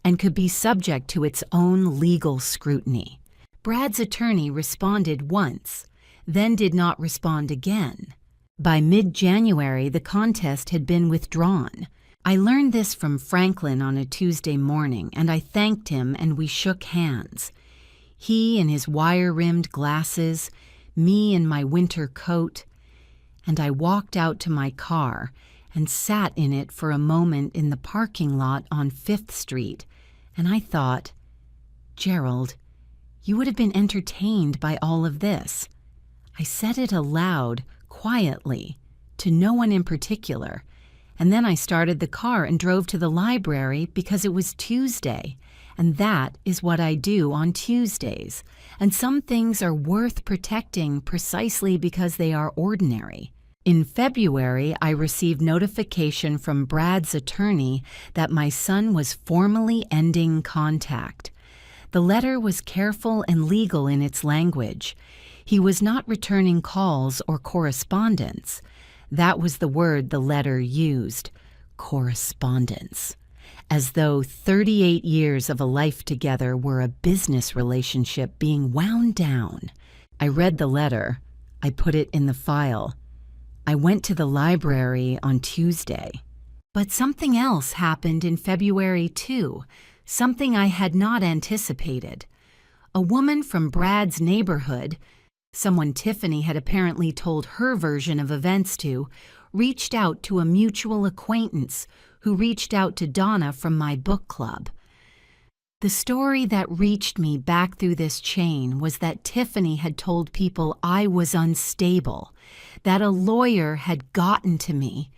[SPEAKER 1] and could be subject to its own legal scrutiny. Brad's attorney responded once, then did not respond again. By mid-January, the contest had been withdrawn. I learned this from Franklin on a Tuesday morning, and I thanked him and we shook hands. He in his wire-rimmed glasses, me in my winter coat, and I walked out to my car and sat in it for a moment in the parking lot on 5th Street, and I thought, Gerald, you would have been entertained by all of this. I said it aloud, quietly, to no one in particular, and then I started the car and drove to the library because it was Tuesday, and that is what I do on Tuesdays, and some things are worth protecting precisely because they are ordinary. In February, I received notification from Brad's attorney that my son was formally ending contact. The letter was careful and legal in its language. He was not returning calls or correspondence. That was the word the letter used, correspondence, as though 38 years of a life together were a business relationship being wound down. I read the letter. I put it in the file. I went to the library on Tuesday. But something else happened in February too, something I had not anticipated. A woman from Brad's neighborhood, someone Tiffany had apparently told her version of events to, reached out to a mutual acquaintance who reached out to Donna from my book club. The story that reached me back through this chain was that Tiffany had told people I was unstable, that a lawyer had gotten to me,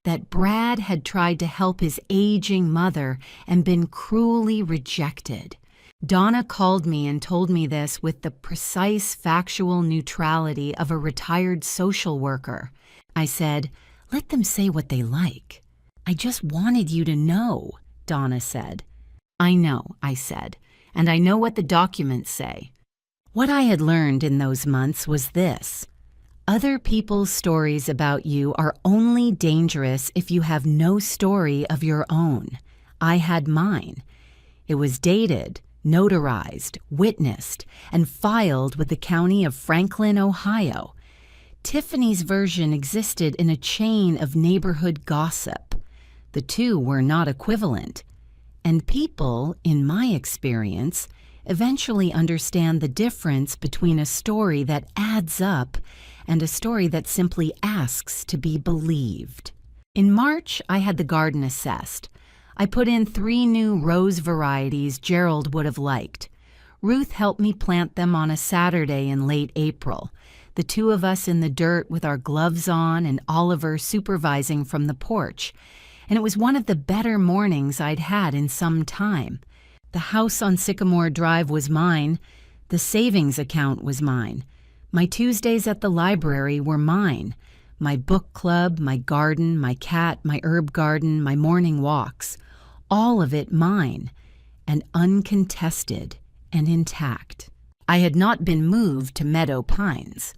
[SPEAKER 1] that Brad had tried to help his aging mother and been cruelly rejected. Donna called me and told me this with the precise factual neutrality of a retired social worker. I said, "Let them say what they like." "I just wanted you to know," Donna said. "I know," I said, "and I know what the documents say." What I had learned in those months was this: other people's stories about you are only dangerous if you have no story of your own. I had mine. It was dated, notarized, witnessed, and filed with the county of Franklin, Ohio. Tiffany's version existed in a chain of neighborhood gossip. The two were not equivalent. And people, in my experience, eventually understand the difference between a story that adds up and a story that simply asks to be believed. In March, I had the garden assessed. I put in 3 new rose varieties Gerald would have liked. Ruth helped me plant them on a Saturday in late April. the two of us in the dirt with our gloves on and Oliver supervising from the porch, and it was one of the better mornings I'd had in some time. The house on Sycamore Drive was mine. The savings account was mine. My Tuesdays at the library were mine. My book club, my garden, my cat, my herb garden, my morning walks. All of it mine, and uncontested and intact. I had not been moved to Meadow Pines.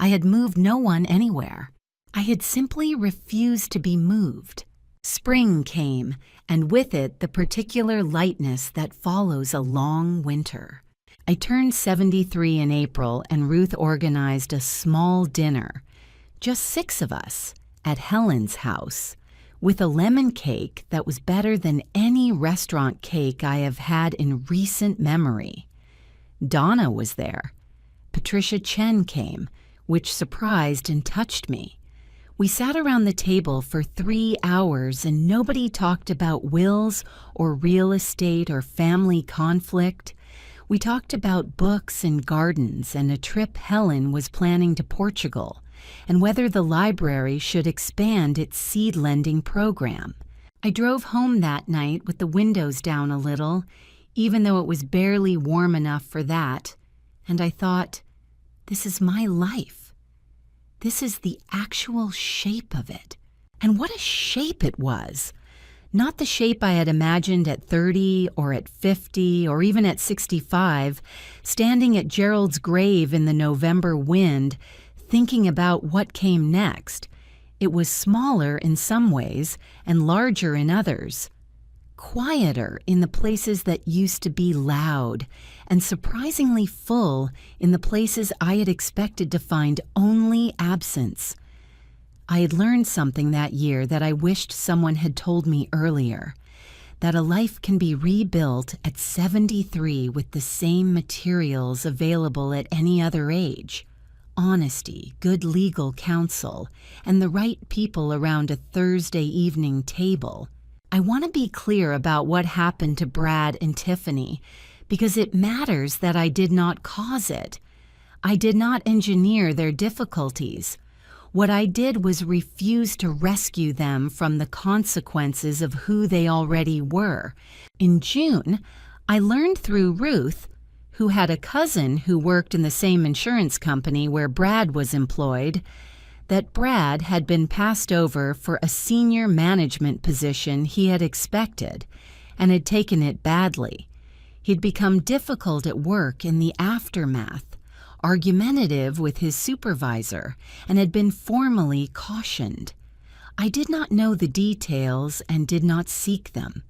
[SPEAKER 1] I had moved no one anywhere. I had simply refused to be moved. Spring came, and with it the particular lightness that follows a long winter. I turned 73 in April, and Ruth organized a small dinner, just 6 of us, at Helen's house, with a lemon cake that was better than any restaurant cake I have had in recent memory. Donna was there. Patricia Chen came, which surprised and touched me. We sat around the table for 3 hours and nobody talked about wills or real estate or family conflict. We talked about books and gardens and a trip Helen was planning to Portugal and whether the library should expand its seed lending program. I drove home that night with the windows down a little, even though it was barely warm enough for that, and I thought, this is my life. This is the actual shape of it. And what a shape it was. Not the shape I had imagined at 30 or at 50 or even at 65, standing at Gerald's grave in the November wind, thinking about what came next. It was smaller in some ways and larger in others. Quieter in the places that used to be loud, and surprisingly full in the places I had expected to find only absence. I had learned something that year that I wished someone had told me earlier, that a life can be rebuilt at 73 with the same materials available at any other age. Honesty, good legal counsel, and the right people around a Thursday evening table. I want to be clear about what happened to Brad and Tiffany, because it matters that I did not cause it. I did not engineer their difficulties. What I did was refuse to rescue them from the consequences of who they already were. In June, I learned through Ruth, who had a cousin who worked in the same insurance company where Brad was employed, that Brad had been passed over for a senior management position he had expected and had taken it badly. He'd become difficult at work in the aftermath, argumentative with his supervisor, and had been formally cautioned. I did not know the details and did not seek them,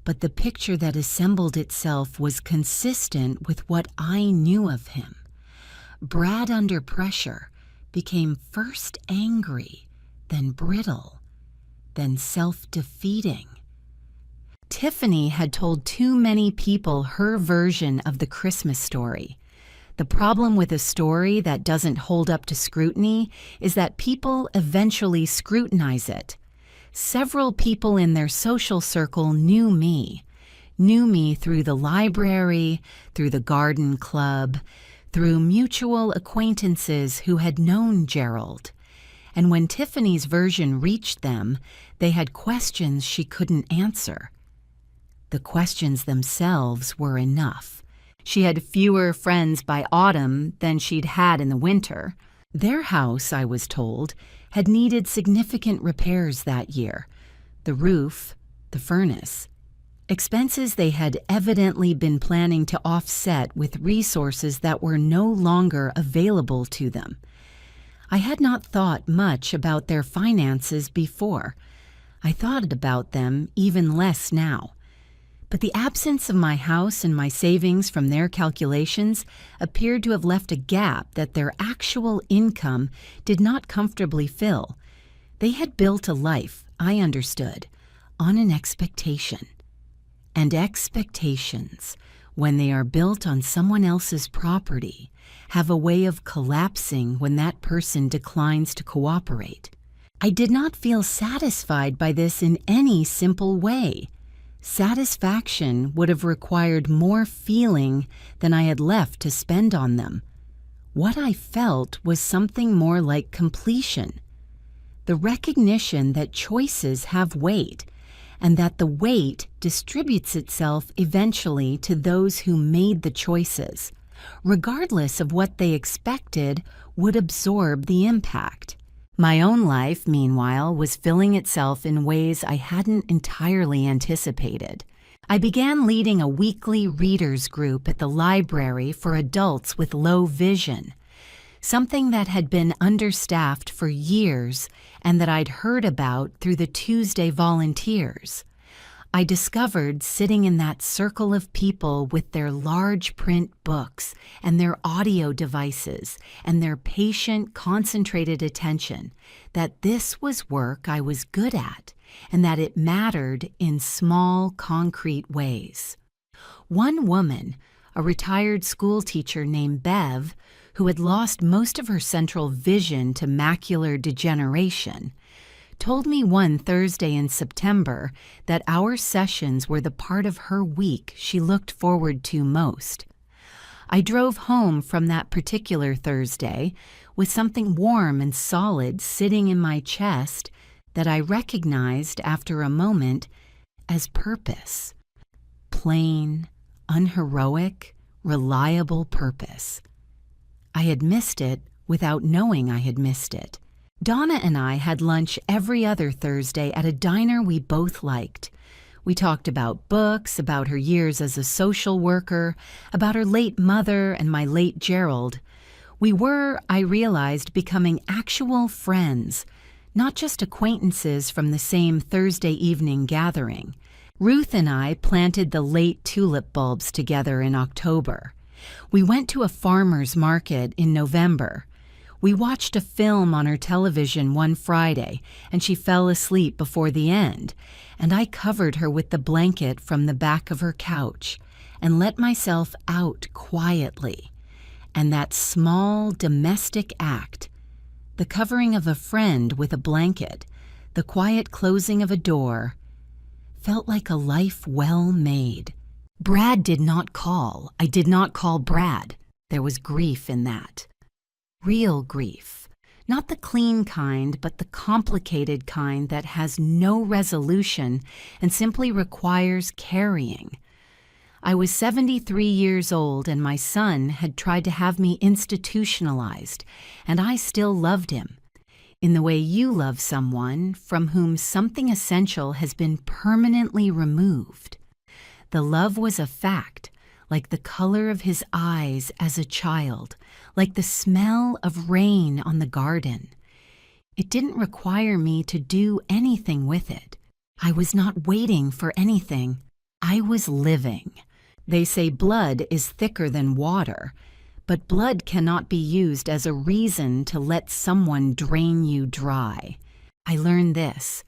[SPEAKER 1] but the picture that assembled itself was consistent with what I knew of him. Brad under pressure became first angry, then brittle, then self-defeating. Tiffany had told too many people her version of the Christmas story. The problem with a story that doesn't hold up to scrutiny is that people eventually scrutinize it. Several people in their social circle knew me through the library, through the garden club, through mutual acquaintances who had known Gerald. And when Tiffany's version reached them, they had questions she couldn't answer. The questions themselves were enough. She had fewer friends by autumn than she'd had in the winter. Their house, I was told, had needed significant repairs that year. The roof, the furnace. Expenses they had evidently been planning to offset with resources that were no longer available to them. I had not thought much about their finances before. I thought about them even less now. But the absence of my house and my savings from their calculations appeared to have left a gap that their actual income did not comfortably fill. They had built a life, I understood, on an expectation. And expectations, when they are built on someone else's property, have a way of collapsing when that person declines to cooperate. I did not feel satisfied by this in any simple way. Satisfaction would have required more feeling than I had left to spend on them. What I felt was something more like completion. The recognition that choices have weight, and that the weight distributes itself eventually to those who made the choices, regardless of what they expected would absorb the impact. My own life, meanwhile, was filling itself in ways I hadn't entirely anticipated. I began leading a weekly readers group at the library for adults with low vision, something that had been understaffed for years and that I'd heard about through the Tuesday volunteers. I discovered sitting in that circle of people with their large print books and their audio devices and their patient, concentrated attention that this was work I was good at and that it mattered in small, concrete ways. One woman, a retired school teacher named Bev, who had lost most of her central vision to macular degeneration, told me one Thursday in September that our sessions were the part of her week she looked forward to most. I drove home from that particular Thursday with something warm and solid sitting in my chest that I recognized after a moment as purpose. Plain, unheroic, reliable purpose. I had missed it without knowing I had missed it. Donna and I had lunch every other Thursday at a diner we both liked. We talked about books, about her years as a social worker, about her late mother and my late Gerald. We were, I realized, becoming actual friends, not just acquaintances from the same Thursday evening gathering. Ruth and I planted the late tulip bulbs together in October. We went to a farmer's market in November. We watched a film on her television one Friday, and she fell asleep before the end, and I covered her with the blanket from the back of her couch and let myself out quietly. And that small domestic act, the covering of a friend with a blanket, the quiet closing of a door, felt like a life well made. Brad did not call. I did not call Brad. There was grief in that. Real grief. Not the clean kind, but the complicated kind that has no resolution and simply requires carrying. I was 73 years old and my son had tried to have me institutionalized, and I still loved him. In the way you love someone from whom something essential has been permanently removed. The love was a fact, like the color of his eyes as a child, like the smell of rain on the garden. It didn't require me to do anything with it. I was not waiting for anything. I was living. They say blood is thicker than water, but blood cannot be used as a reason to let someone drain you dry. I learned this.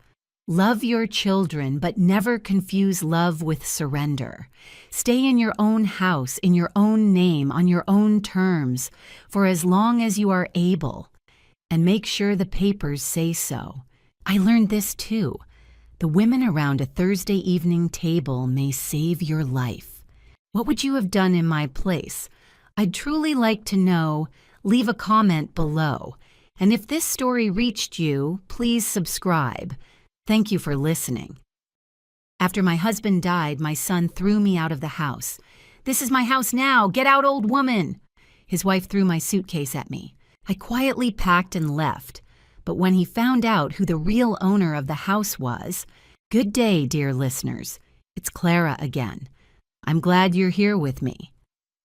[SPEAKER 1] Love your children, but never confuse love with surrender. Stay in your own house, in your own name, on your own terms, for as long as you are able, and make sure the papers say so. I learned this too. The women around a Thursday evening table may save your life. What would you have done in my place? I'd truly like to know. Leave a comment below. And if this story reached you, please subscribe. Thank you for listening. After my husband died, my son threw me out of the house. "This is my house now. Get out, old woman." His wife threw my suitcase at me. I quietly packed and left. But when he found out who the real owner of the house was, good day, dear listeners. It's Clara again. I'm glad you're here with me.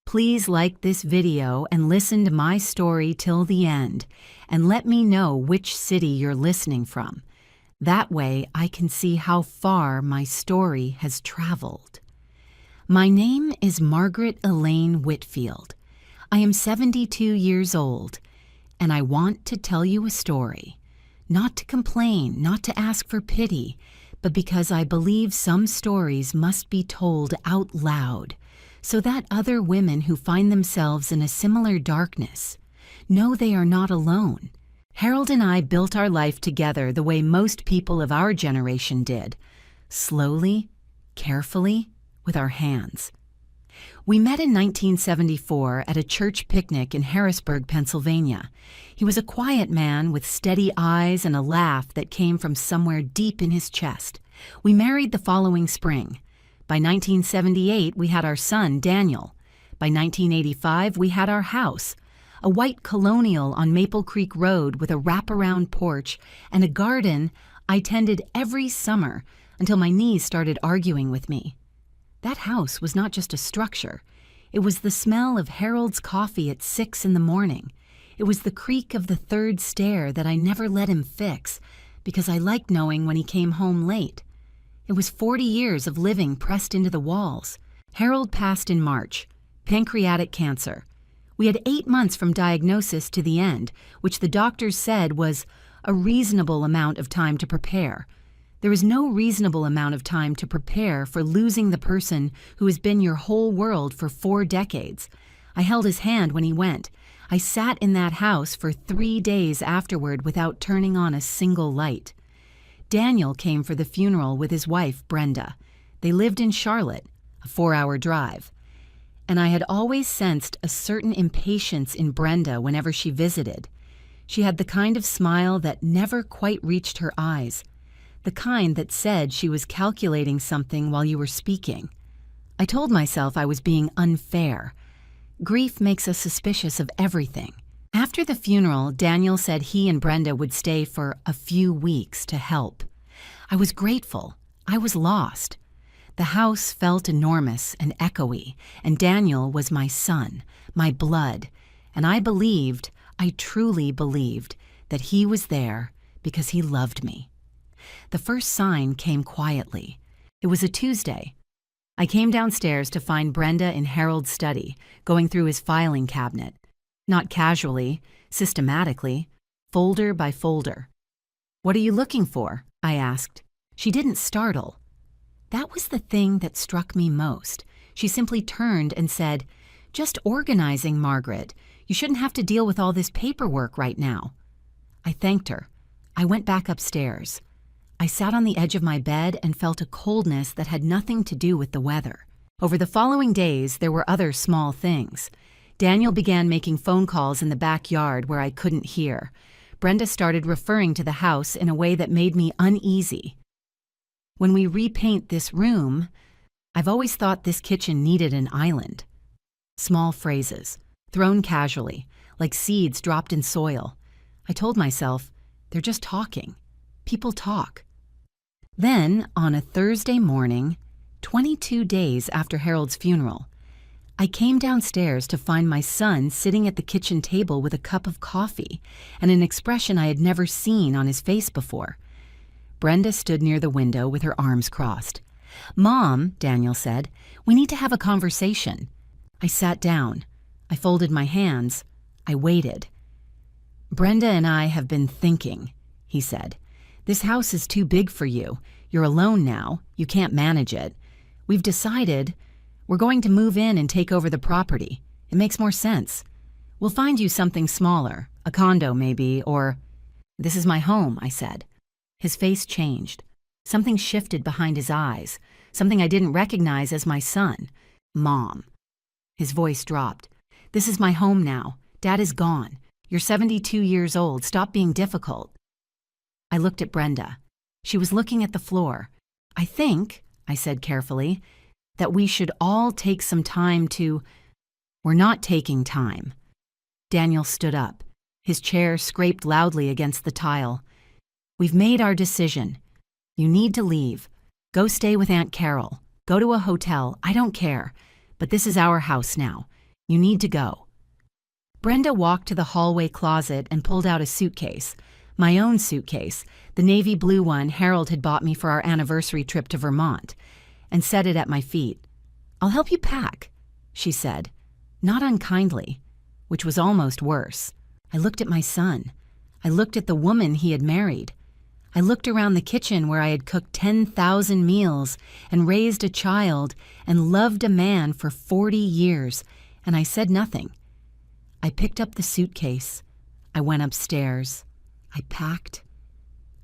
[SPEAKER 1] Please like this video and listen to my story till the end, and let me know which city you're listening from. That way I can see how far my story has traveled. My name is Margaret Elaine Whitfield. I am 72 years old, and I want to tell you a story. Not to complain, not to ask for pity, but because I believe some stories must be told out loud, so that other women who find themselves in a similar darkness know they are not alone. Harold and I built our life together the way most people of our generation did, slowly, carefully, with our hands. We met in 1974 at a church picnic in Harrisburg, Pennsylvania. He was a quiet man with steady eyes and a laugh that came from somewhere deep in his chest. We married the following spring. By 1978, we had our son, Daniel. By 1985, we had our house, a white colonial on Maple Creek Road with a wraparound porch and a garden I tended every summer until my knees started arguing with me. That house was not just a structure. It was the smell of Harold's coffee at 6 in the morning. It was the creak of the third stair that I never let him fix because I liked knowing when he came home late. It was 40 years of living pressed into the walls. Harold passed in March, pancreatic cancer. We had 8 months from diagnosis to the end, which the doctors said was a reasonable amount of time to prepare. There is no reasonable amount of time to prepare for losing the person who has been your whole world for 4 decades. I held his hand when he went. I sat in that house for 3 days afterward without turning on a single light. Daniel came for the funeral with his wife, Brenda. They lived in Charlotte, a 4-hour drive. And I had always sensed a certain impatience in Brenda whenever she visited. She had the kind of smile that never quite reached her eyes, the kind that said she was calculating something while you were speaking. I told myself I was being unfair. Grief makes us suspicious of everything. After the funeral, Daniel said he and Brenda would stay for a few weeks to help. I was grateful. I was lost. The house felt enormous and echoey, and Daniel was my son, my blood, and I truly believed, that he was there because he loved me. The first sign came quietly. It was a Tuesday. I came downstairs to find Brenda in Harold's study, going through his filing cabinet. Not casually, systematically, folder by folder. "What are you looking for?" I asked. She didn't startle. That was the thing that struck me most. She simply turned and said, "Just organizing, Margaret. You shouldn't have to deal with all this paperwork right now." I thanked her. I went back upstairs. I sat on the edge of my bed and felt a coldness that had nothing to do with the weather. Over the following days, there were other small things. Daniel began making phone calls in the backyard where I couldn't hear. Brenda started referring to the house in a way that made me uneasy. "When we repaint this room, I've always thought this kitchen needed an island." Small phrases, thrown casually, like seeds dropped in soil. I told myself, they're just talking. People talk. Then, on a Thursday morning, 22 days after Harold's funeral, I came downstairs to find my son sitting at the kitchen table with a cup of coffee and an expression I had never seen on his face before. Brenda stood near the window with her arms crossed. "Mom," Daniel said, "we need to have a conversation." I sat down. I folded my hands. I waited. "Brenda and I have been thinking," he said. "This house is too big for you. You're alone now. You can't manage it. We've decided we're going to move in and take over the property. It makes more sense. We'll find you something smaller, a condo maybe, or—" "This is my home," I said. His face changed. Something shifted behind his eyes, something I didn't recognize as my son. "Mom." His voice dropped. "This is my home now. Dad is gone. You're 72 years old. Stop being difficult." I looked at Brenda. She was looking at the floor. "I think," I said carefully, "that we should all take some time to—" "We're not taking time." Daniel stood up. His chair scraped loudly against the tile. "We've made our decision. You need to leave. Go stay with Aunt Carol. Go to a hotel. I don't care. But this is our house now. You need to go." Brenda walked to the hallway closet and pulled out a suitcase. My own suitcase, the navy blue one Harold had bought me for our anniversary trip to Vermont, and set it at my feet. "I'll help you pack," she said, not unkindly, which was almost worse. I looked at my son. I looked at the woman he had married. I looked around the kitchen where I had cooked 10,000 meals and raised a child and loved a man for 40 years, and I said nothing. I picked up the suitcase. I went upstairs. I packed.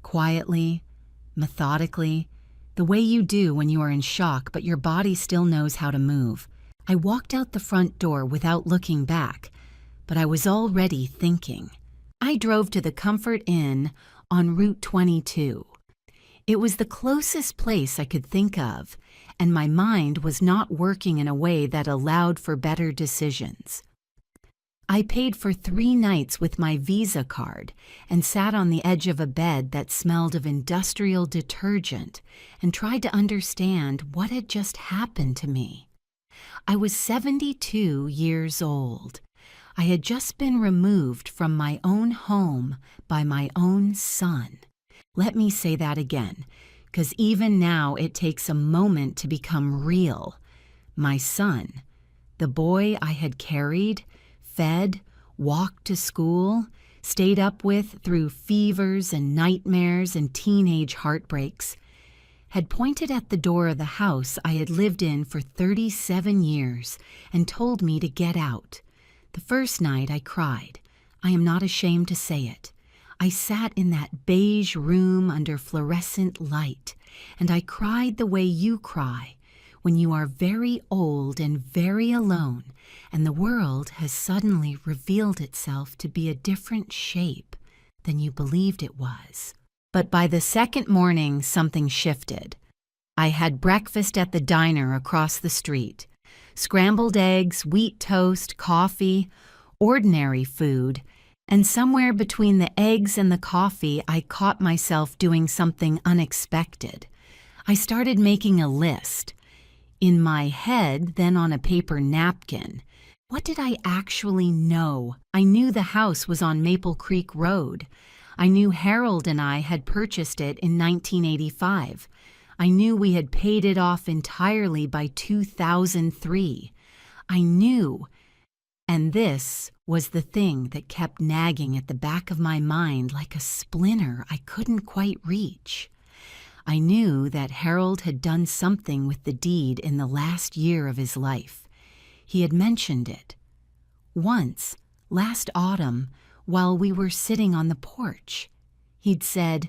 [SPEAKER 1] Quietly, methodically, the way you do when you are in shock but your body still knows how to move. I walked out the front door without looking back, but I was already thinking. I drove to the Comfort Inn on Route 22. It was the closest place I could think of, and my mind was not working in a way that allowed for better decisions. I paid for 3 nights with my Visa card and sat on the edge of a bed that smelled of industrial detergent and tried to understand what had just happened to me. I was 72 years old. I had just been removed from my own home by my own son. Let me say that again, because even now it takes a moment to become real. My son, the boy I had carried, fed, walked to school, stayed up with through fevers and nightmares and teenage heartbreaks, had pointed at the door of the house I had lived in for 37 years and told me to get out. The first night I cried. I am not ashamed to say it. I sat in that beige room under fluorescent light, and I cried the way you cry when you are very old and very alone, and the world has suddenly revealed itself to be a different shape than you believed it was. But by the second morning, something shifted. I had breakfast at the diner across the street. Scrambled eggs, wheat toast, coffee, ordinary food, and somewhere between the eggs and the coffee, I caught myself doing something unexpected. I started making a list. In my head, then on a paper napkin. What did I actually know? I knew the house was on Maple Creek Road. I knew Harold and I had purchased it in 1985. I knew we had paid it off entirely by 2003. I knew. And this was the thing that kept nagging at the back of my mind like a splinter I couldn't quite reach. I knew that Harold had done something with the deed in the last year of his life. He had mentioned it. Once, last autumn, while we were sitting on the porch, he'd said,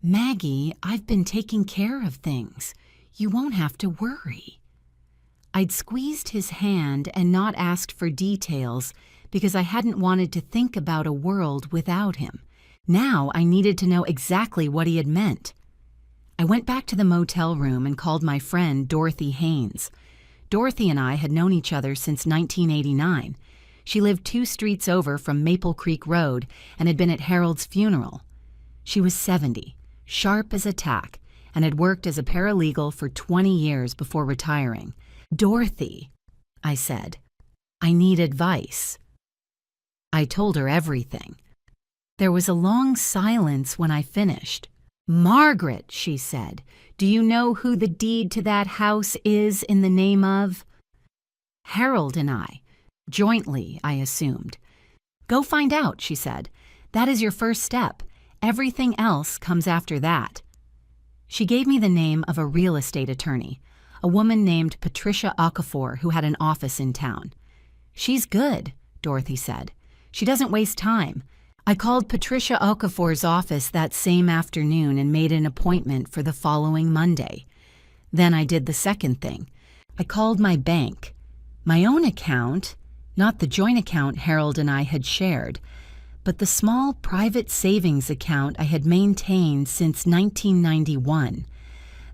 [SPEAKER 1] "Maggie, I've been taking care of things. You won't have to worry." I'd squeezed his hand and not asked for details because I hadn't wanted to think about a world without him. Now I needed to know exactly what he had meant. I went back to the motel room and called my friend Dorothy Haynes. Dorothy and I had known each other since 1989. She lived 2 streets over from Maple Creek Road and had been at Harold's funeral. She was 70, sharp as a tack, and had worked as a paralegal for 20 years before retiring. "Dorothy," I said, "I need advice." I told her everything. There was a long silence when I finished. "Margaret," she said, "do you know who the deed to that house is in the name of?" "Harold and I. Jointly, I assumed." "Go find out," she said. "That is your first step. Everything else comes after that." She gave me the name of a real estate attorney, a woman named Patricia Okafor who had an office in town. "She's good," Dorothy said. "She doesn't waste time." I called Patricia Okafor's office that same afternoon and made an appointment for the following Monday. Then I did the second thing. I called my bank. My own account, not the joint account Harold and I had shared, but the small private savings account I had maintained since 1991.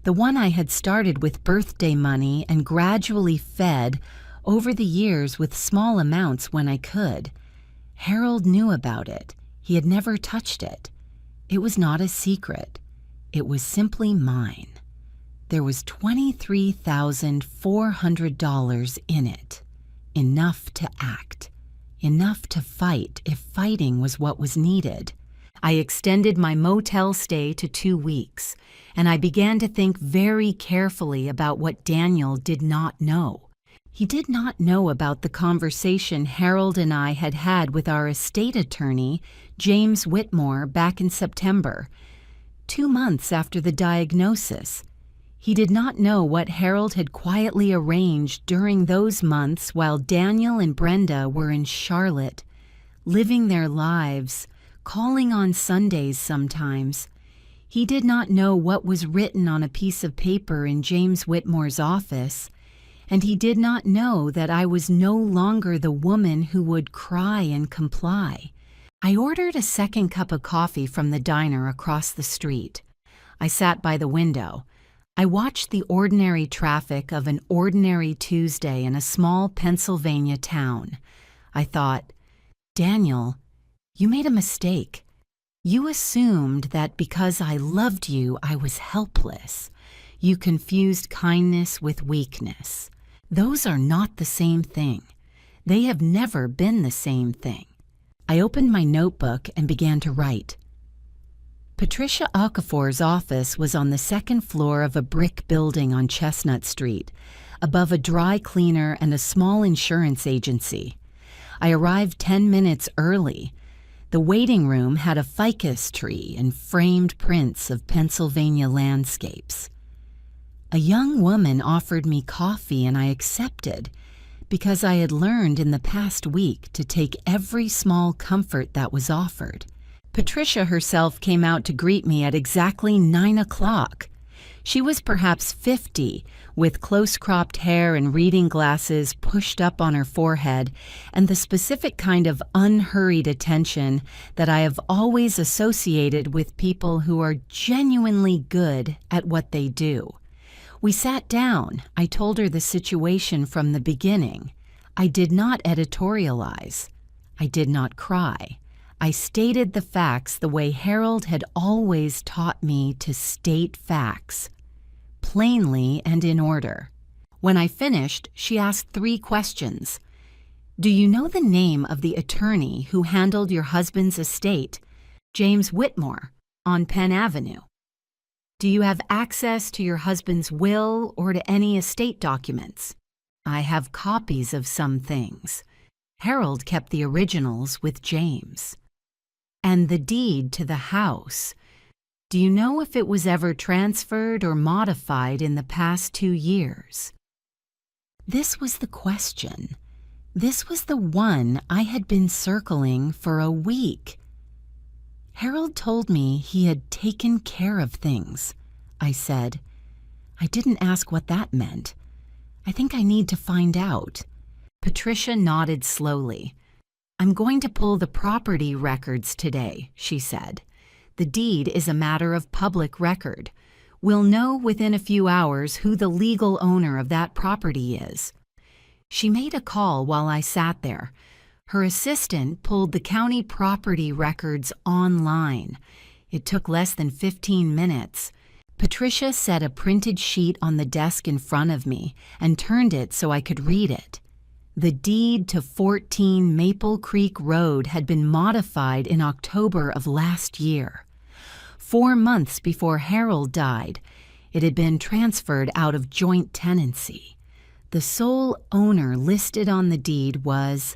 [SPEAKER 1] The one I had started with birthday money and gradually fed over the years with small amounts when I could. Harold knew about it. He had never touched it. It was not a secret. It was simply mine. There was $23,400 in it. Enough to act. Enough to fight if fighting was what was needed. I extended my motel stay to 2 weeks, and I began to think very carefully about what Daniel did not know. He did not know about the conversation Harold and I had had with our estate attorney, James Whitmore, back in September, 2 months after the diagnosis. He did not know what Harold had quietly arranged during those months while Daniel and Brenda were in Charlotte, living their lives, calling on Sundays sometimes. He did not know what was written on a piece of paper in James Whitmore's office, and he did not know that I was no longer the woman who would cry and comply. I ordered a second cup of coffee from the diner across the street. I sat by the window. I watched the ordinary traffic of an ordinary Tuesday in a small Pennsylvania town. I thought, Daniel, you made a mistake. You assumed that because I loved you, I was helpless. You confused kindness with weakness. Those are not the same thing. They have never been the same thing. I opened my notebook and began to write. Patricia Okafor's office was on the second floor of a brick building on Chestnut Street, above a dry cleaner and a small insurance agency. I arrived 10 minutes early. The waiting room had a ficus tree and framed prints of Pennsylvania landscapes. A young woman offered me coffee and I accepted, because I had learned in the past week to take every small comfort that was offered. Patricia herself came out to greet me at exactly 9 o'clock. She was perhaps 50, with close-cropped hair and reading glasses pushed up on her forehead, and the specific kind of unhurried attention that I have always associated with people who are genuinely good at what they do. We sat down. I told her the situation from the beginning. I did not editorialize. I did not cry. I stated the facts the way Harold had always taught me to state facts, plainly and in order. When I finished, she asked 3 questions. Do you know the name of the attorney who handled your husband's estate, James Whitmore, on Penn Avenue? Do you have access to your husband's will or to any estate documents? I have copies of some things. Harold kept the originals with James. And the deed to the house. Do you know if it was ever transferred or modified in the past 2 years? This was the question. This was the one I had been circling for a week. Harold told me he had taken care of things, I said. I didn't ask what that meant. I think I need to find out. Patricia nodded slowly. I'm going to pull the property records today, she said. The deed is a matter of public record. We'll know within a few hours who the legal owner of that property is. She made a call while I sat there. Her assistant pulled the county property records online. It took less than 15 minutes. Patricia set a printed sheet on the desk in front of me and turned it so I could read it. The deed to 14 Maple Creek Road had been modified in October of last year. 4 months before Harold died, it had been transferred out of joint tenancy. The sole owner listed on the deed was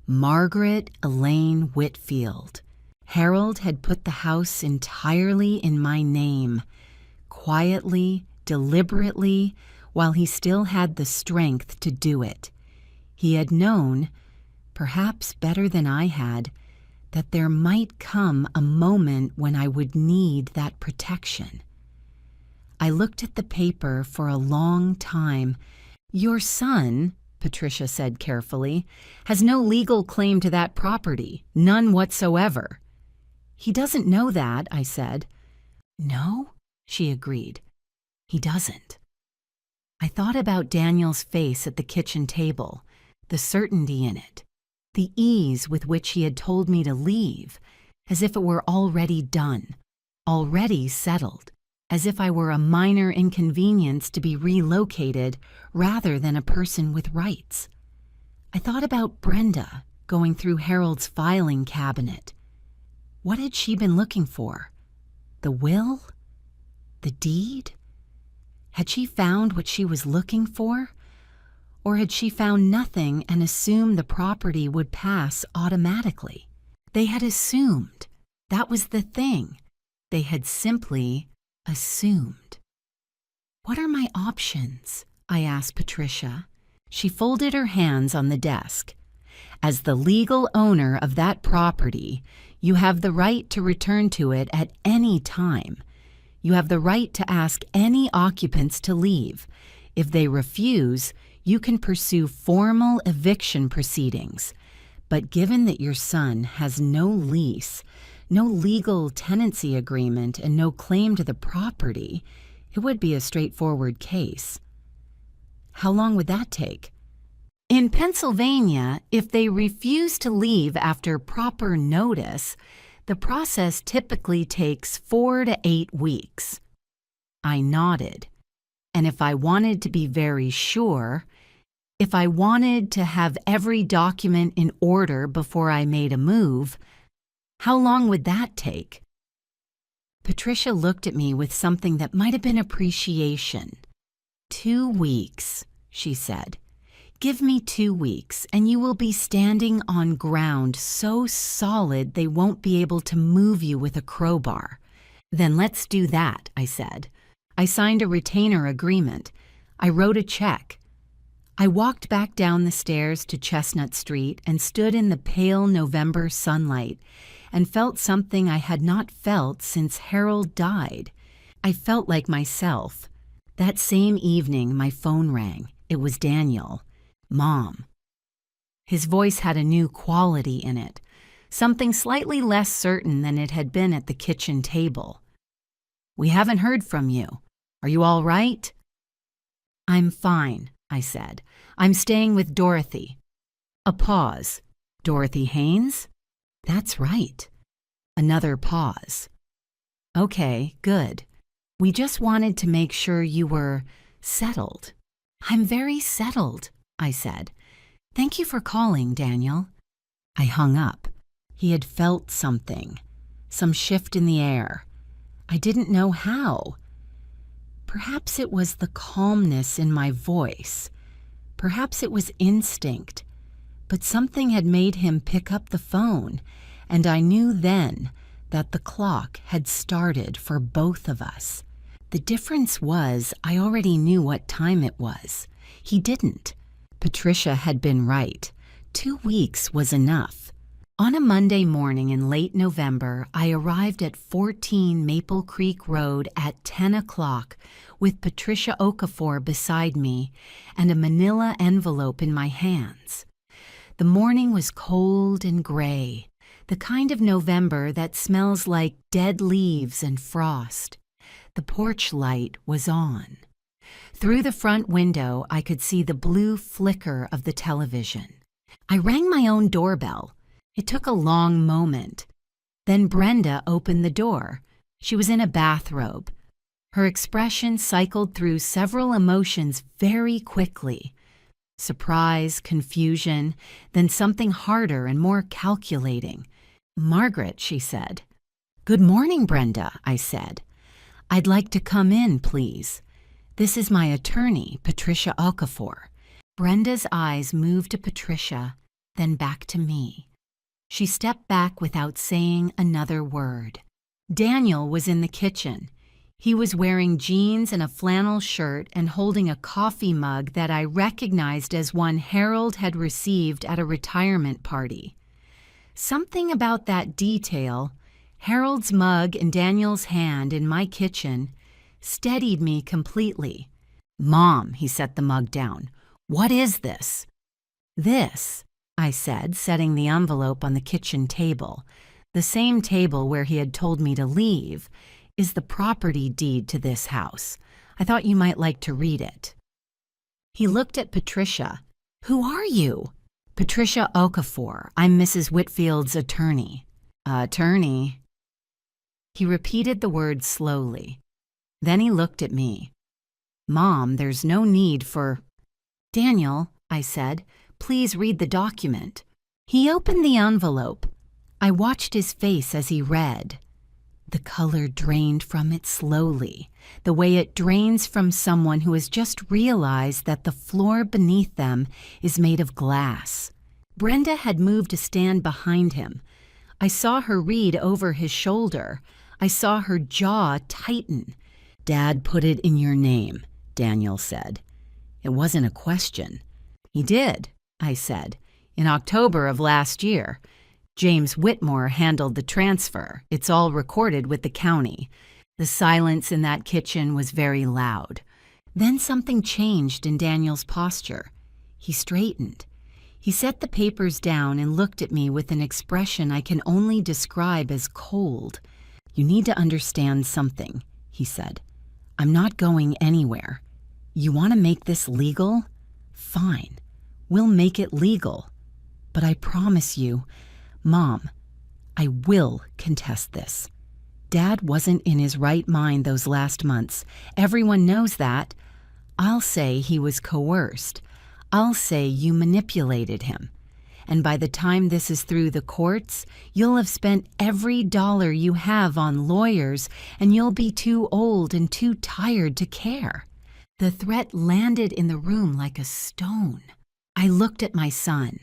[SPEAKER 1] Margaret Elaine Whitfield. Harold had put the house entirely in my name, quietly, deliberately, while he still had the strength to do it. He had known, perhaps better than I had, that there might come a moment when I would need that protection. I looked at the paper for a long time. Your son, Patricia said carefully, has no legal claim to that property, none whatsoever. He doesn't know that, I said. No, she agreed. He doesn't. I thought about Daniel's face at the kitchen table, the certainty in it, the ease with which he had told me to leave, as if it were already done, already settled, as if I were a minor inconvenience to be relocated rather than a person with rights. I thought about Brenda going through Harold's filing cabinet. What had she been looking for? The will? The deed? Had she found what she was looking for? Or had she found nothing and assumed the property would pass automatically? They had assumed. That was the thing. They had simply assumed. What are my options? I asked Patricia. She folded her hands on the desk. As the legal owner of that property, you have the right to return to it at any time. You have the right to ask any occupants to leave. If they refuse, you can pursue formal eviction proceedings. But given that your son has no lease, no legal tenancy agreement, and no claim to the property, it would be a straightforward case. How long would that take? In Pennsylvania, if they refuse to leave after proper notice, the process typically takes 4 to 8 weeks. I nodded. And if I wanted to be very sure, if I wanted to have every document in order before I made a move, how long would that take? Patricia looked at me with something that might have been appreciation. 2 weeks, she said. Give me 2 weeks, and you will be standing on ground so solid they won't be able to move you with a crowbar. Then let's do that, I said. I signed a retainer agreement. I wrote a check. I walked back down the stairs to Chestnut Street and stood in the pale November sunlight and felt something I had not felt since Harold died. I felt like myself. That same evening, my phone rang. It was Daniel. Mom. His voice had a new quality in it, something slightly less certain than it had been at the kitchen table. We haven't heard from you. Are you all right? I'm fine, I said. I'm staying with Dorothy. A pause. Dorothy Haynes? That's right. Another pause. Okay, good. We just wanted to make sure you were settled. I'm very settled, I said. Thank you for calling, Daniel. I hung up. He had felt something, some shift in the air. I didn't know how. Perhaps it was the calmness in my voice. Perhaps it was instinct. But something had made him pick up the phone, and I knew then that the clock had started for both of us. The difference was I already knew what time it was. He didn't. Patricia had been right. 2 weeks was enough. On a Monday morning in late November, I arrived at 14 Maple Creek Road at 10 o'clock with Patricia Okafor beside me and a manila envelope in my hands. The morning was cold and gray, the kind of November that smells like dead leaves and frost. The porch light was on. Through the front window, I could see the blue flicker of the television. I rang my own doorbell. It took a long moment. Then Brenda opened the door. She was in a bathrobe. Her expression cycled through several emotions very quickly. Surprise, confusion, then something harder and more calculating. Margaret, she said. Good morning, Brenda, I said. I'd like to come in, please. This is my attorney, Patricia Okafor. Brenda's eyes moved to Patricia, then back to me. She stepped back without saying another word. Daniel was in the kitchen. He was wearing jeans and a flannel shirt and holding a coffee mug that I recognized as one Harold had received at a retirement party. Something about that detail, Harold's mug in Daniel's hand in my kitchen, steadied me completely. Mom, he set the mug down. What is this? This, I said, setting the envelope on the kitchen table, the same table where he had told me to leave, is the property deed to this house. I thought you might like to read it. He looked at Patricia. Who are you? Patricia Okafor. I'm Mrs. Whitfield's attorney. Attorney? He repeated the word slowly. Then he looked at me. Mom, there's no need for... Daniel, I said, please read the document. He opened the envelope. I watched his face as he read. The color drained from it slowly, the way it drains from someone who has just realized that the floor beneath them is made of glass. Brenda had moved to stand behind him. I saw her read over his shoulder. I saw her jaw tighten. Dad put it in your name, Daniel said. It wasn't a question. He did, I said, in October of last year. James Whitmore handled the transfer. It's all recorded with the county. The silence in that kitchen was very loud. Then something changed in Daniel's posture. He straightened. He set the papers down and looked at me with an expression I can only describe as cold. "You need to understand something," he said. "I'm not going anywhere. You want to make this legal? Fine. We'll make it legal. But I promise you, Mom, I will contest this. Dad wasn't in his right mind those last months. Everyone knows that. I'll say he was coerced. I'll say you manipulated him. And by the time this is through the courts, you'll have spent every dollar you have on lawyers, and you'll be too old and too tired to care." The threat landed in the room like a stone. I looked at my son.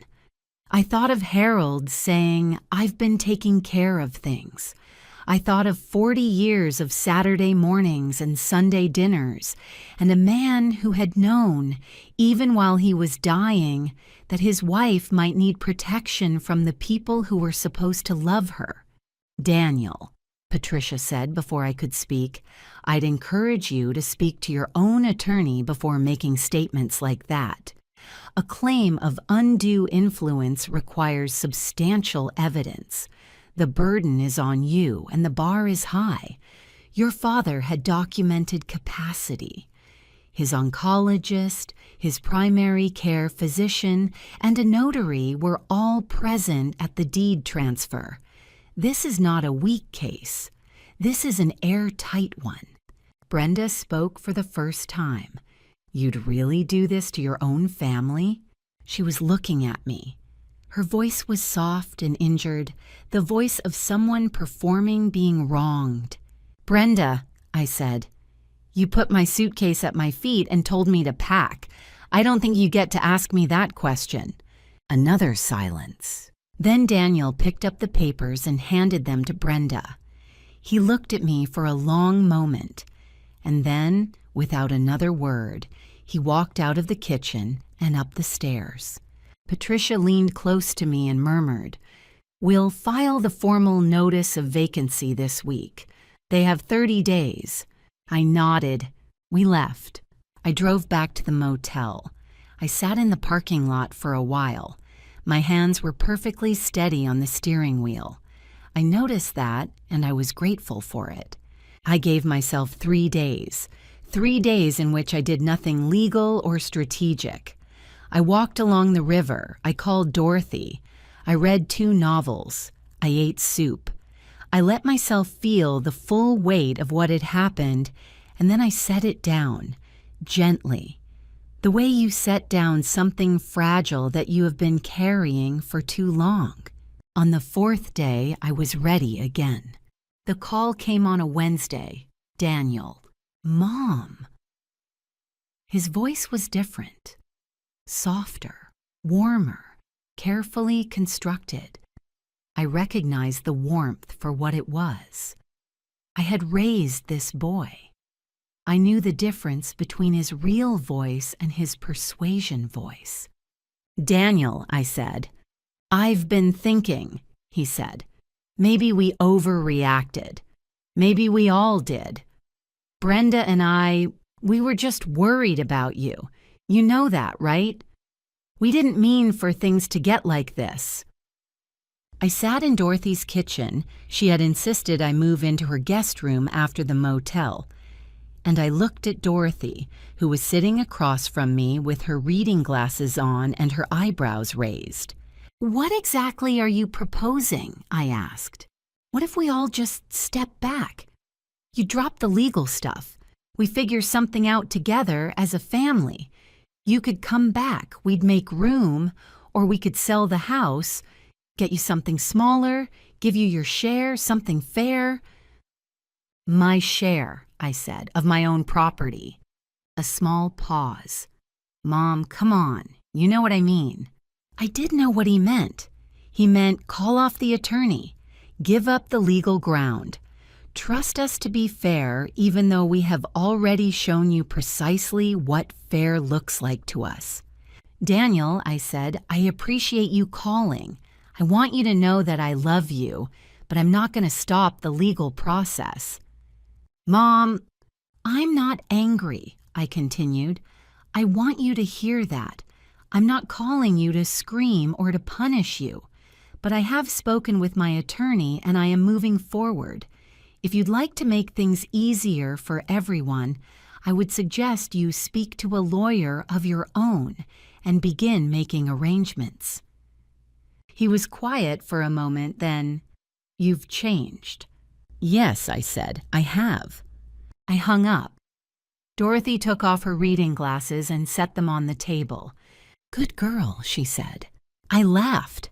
[SPEAKER 1] I thought of Harold saying, "I've been taking care of things." I thought of 40 years of Saturday mornings and Sunday dinners, and a man who had known, even while he was dying, that his wife might need protection from the people who were supposed to love her. "Daniel," Patricia said before I could speak, "I'd encourage you to speak to your own attorney before making statements like that. A claim of undue influence requires substantial evidence. The burden is on you, and the bar is high. Your father had documented capacity. His oncologist, his primary care physician, and a notary were all present at the deed transfer. This is not a weak case. This is an airtight one." Brenda spoke for the first time. "You'd really do this to your own family?" She was looking at me. Her voice was soft and injured, the voice of someone performing being wronged. "Brenda," I said, "you put my suitcase at my feet and told me to pack. I don't think you get to ask me that question." Another silence. Then Daniel picked up the papers and handed them to Brenda. He looked at me for a long moment, and then, without another word, he walked out of the kitchen and up the stairs. Patricia leaned close to me and murmured, "We'll file the formal notice of vacancy this week. They have 30 days. I nodded. We left. I drove back to the motel. I sat in the parking lot for a while. My hands were perfectly steady on the steering wheel. I noticed that, and I was grateful for it. I gave myself 3 days. 3 days in which I did nothing legal or strategic. I walked along the river. I called Dorothy. I read 2 novels. I ate soup. I let myself feel the full weight of what had happened, and then I set it down, gently, the way you set down something fragile that you have been carrying for too long. On the 4th day, I was ready again. The call came on a Wednesday. Daniel. "Mom." His voice was different. Softer, warmer, carefully constructed. I recognized the warmth for what it was. I had raised this boy. I knew the difference between his real voice and his persuasion voice. "Daniel," I said. "I've been thinking," he said. "Maybe we overreacted. Maybe we all did. Brenda and we were just worried about you. You know that, right? We didn't mean for things to get like this." I sat in Dorothy's kitchen. She had insisted I move into her guest room after the motel. And I looked at Dorothy, who was sitting across from me with her reading glasses on and her eyebrows raised. "What exactly are you proposing?" I asked. "What if we all just step back? You drop the legal stuff. We figure something out together as a family. You could come back, we'd make room, or we could sell the house, get you something smaller, give you your share, something fair." "My share," I said, "of my own property." A small pause. "Mom, come on. You know what I mean." I did know what he meant. He meant call off the attorney. Give up the legal ground. Trust us to be fair, even though we have already shown you precisely what fair looks like to us. "Daniel," I said, "I appreciate you calling. I want you to know that I love you, but I'm not going to stop the legal process." "Mom, I'm not angry," I continued. "I want you to hear that. I'm not calling you to scream or to punish you, but I have spoken with my attorney and I am moving forward. If you'd like to make things easier for everyone, I would suggest you speak to a lawyer of your own and begin making arrangements." He was quiet for a moment, then, "You've changed." "Yes," I said, "I have." I hung up. Dorothy took off her reading glasses and set them on the table. "Good girl," she said. I laughed.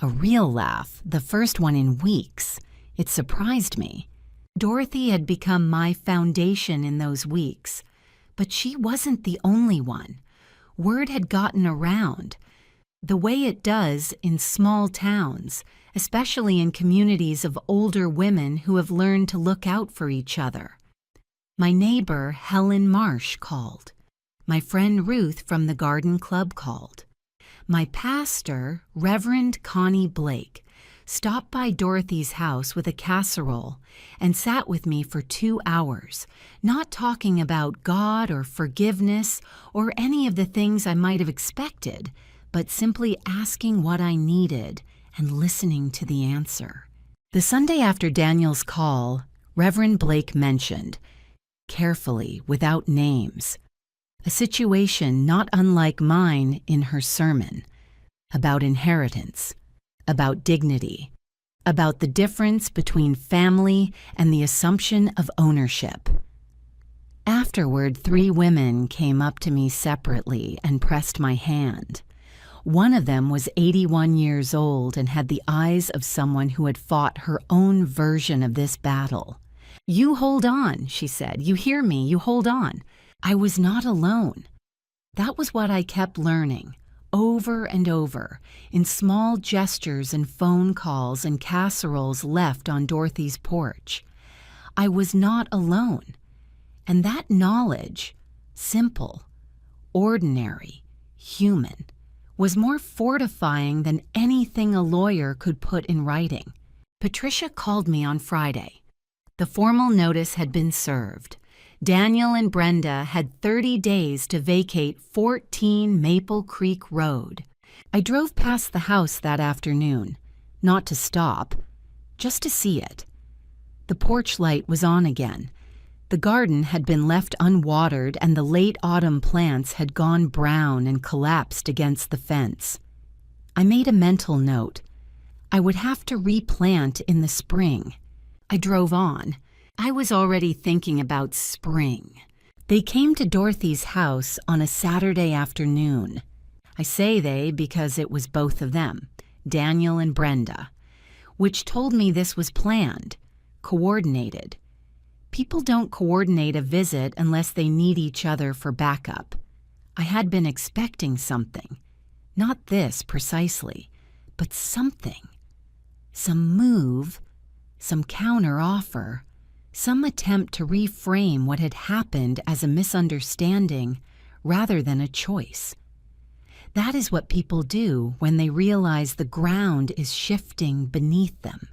[SPEAKER 1] A real laugh, the first one in weeks. It surprised me. Dorothy had become my foundation in those weeks. But she wasn't the only one. Word had gotten around, the way it does in small towns, especially in communities of older women who have learned to look out for each other. My neighbor, Helen Marsh, called. My friend Ruth from the garden club called. My pastor, Reverend Connie Blake, stopped by Dorothy's house with a casserole and sat with me for 2 hours, not talking about God or forgiveness or any of the things I might have expected, but simply asking what I needed and listening to the answer. The Sunday after Daniel's call, Reverend Blake mentioned, carefully, without names, a situation not unlike mine in her sermon, about inheritance, about dignity, about the difference between family and the assumption of ownership. Afterward, 3 women came up to me separately and pressed my hand. One of them was 81 years old and had the eyes of someone who had fought her own version of this battle. "You hold on," she said. "You hear me, you hold on." I was not alone. That was what I kept learning, over and over, in small gestures and phone calls and casseroles left on Dorothy's porch. I was not alone. And that knowledge, simple, ordinary, human, was more fortifying than anything a lawyer could put in writing. Patricia called me on Friday. The formal notice had been served. Daniel and Brenda had 30 days to vacate 14 Maple Creek Road. I drove past the house that afternoon, not to stop, just to see it. The porch light was on again. The garden had been left unwatered and the late autumn plants had gone brown and collapsed against the fence. I made a mental note. I would have to replant in the spring. I drove on. I was already thinking about spring. They came to Dorothy's house on a Saturday afternoon. I say they because it was both of them, Daniel and Brenda, which told me this was planned, coordinated. People don't coordinate a visit unless they need each other for backup. I had been expecting something. Not this precisely, but something. Some move, some counter-offer, some attempt to reframe what had happened as a misunderstanding rather than a choice. That is what people do when they realize the ground is shifting beneath them.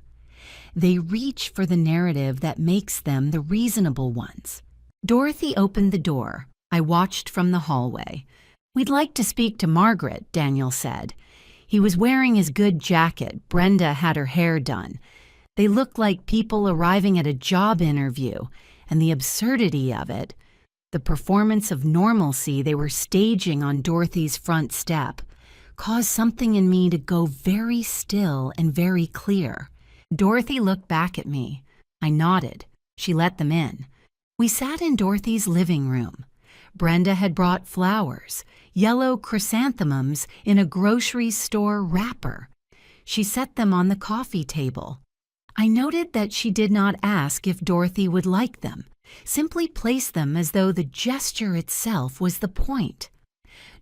[SPEAKER 1] They reach for the narrative that makes them the reasonable ones. Dorothy opened the door. I watched from the hallway. "We'd like to speak to Margaret," Daniel said. He was wearing his good jacket. Brenda had her hair done. They looked like people arriving at a job interview, and the absurdity of it, the performance of normalcy they were staging on Dorothy's front step, caused something in me to go very still and very clear. Dorothy looked back at me. I nodded. She let them in. We sat in Dorothy's living room. Brenda had brought flowers, yellow chrysanthemums in a grocery store wrapper. She set them on the coffee table. I noted that she did not ask if Dorothy would like them, simply placed them as though the gesture itself was the point.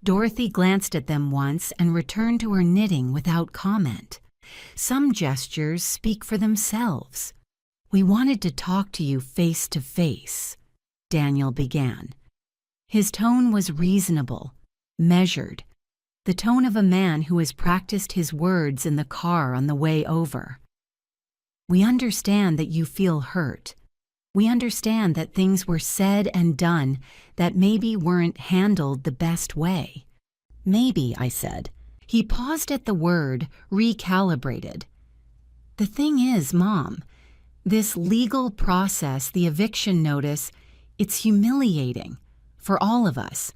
[SPEAKER 1] Dorothy glanced at them once and returned to her knitting without comment. Some gestures speak for themselves. "We wanted to talk to you face to face," Daniel began. His tone was reasonable, measured, the tone of a man who has practiced his words in the car on the way over. "We understand that you feel hurt. We understand that things were said and done that maybe weren't handled the best way. Maybe, I said. He paused at the word recalibrated. The thing is, Mom, this legal process, the eviction notice, it's humiliating for all of us.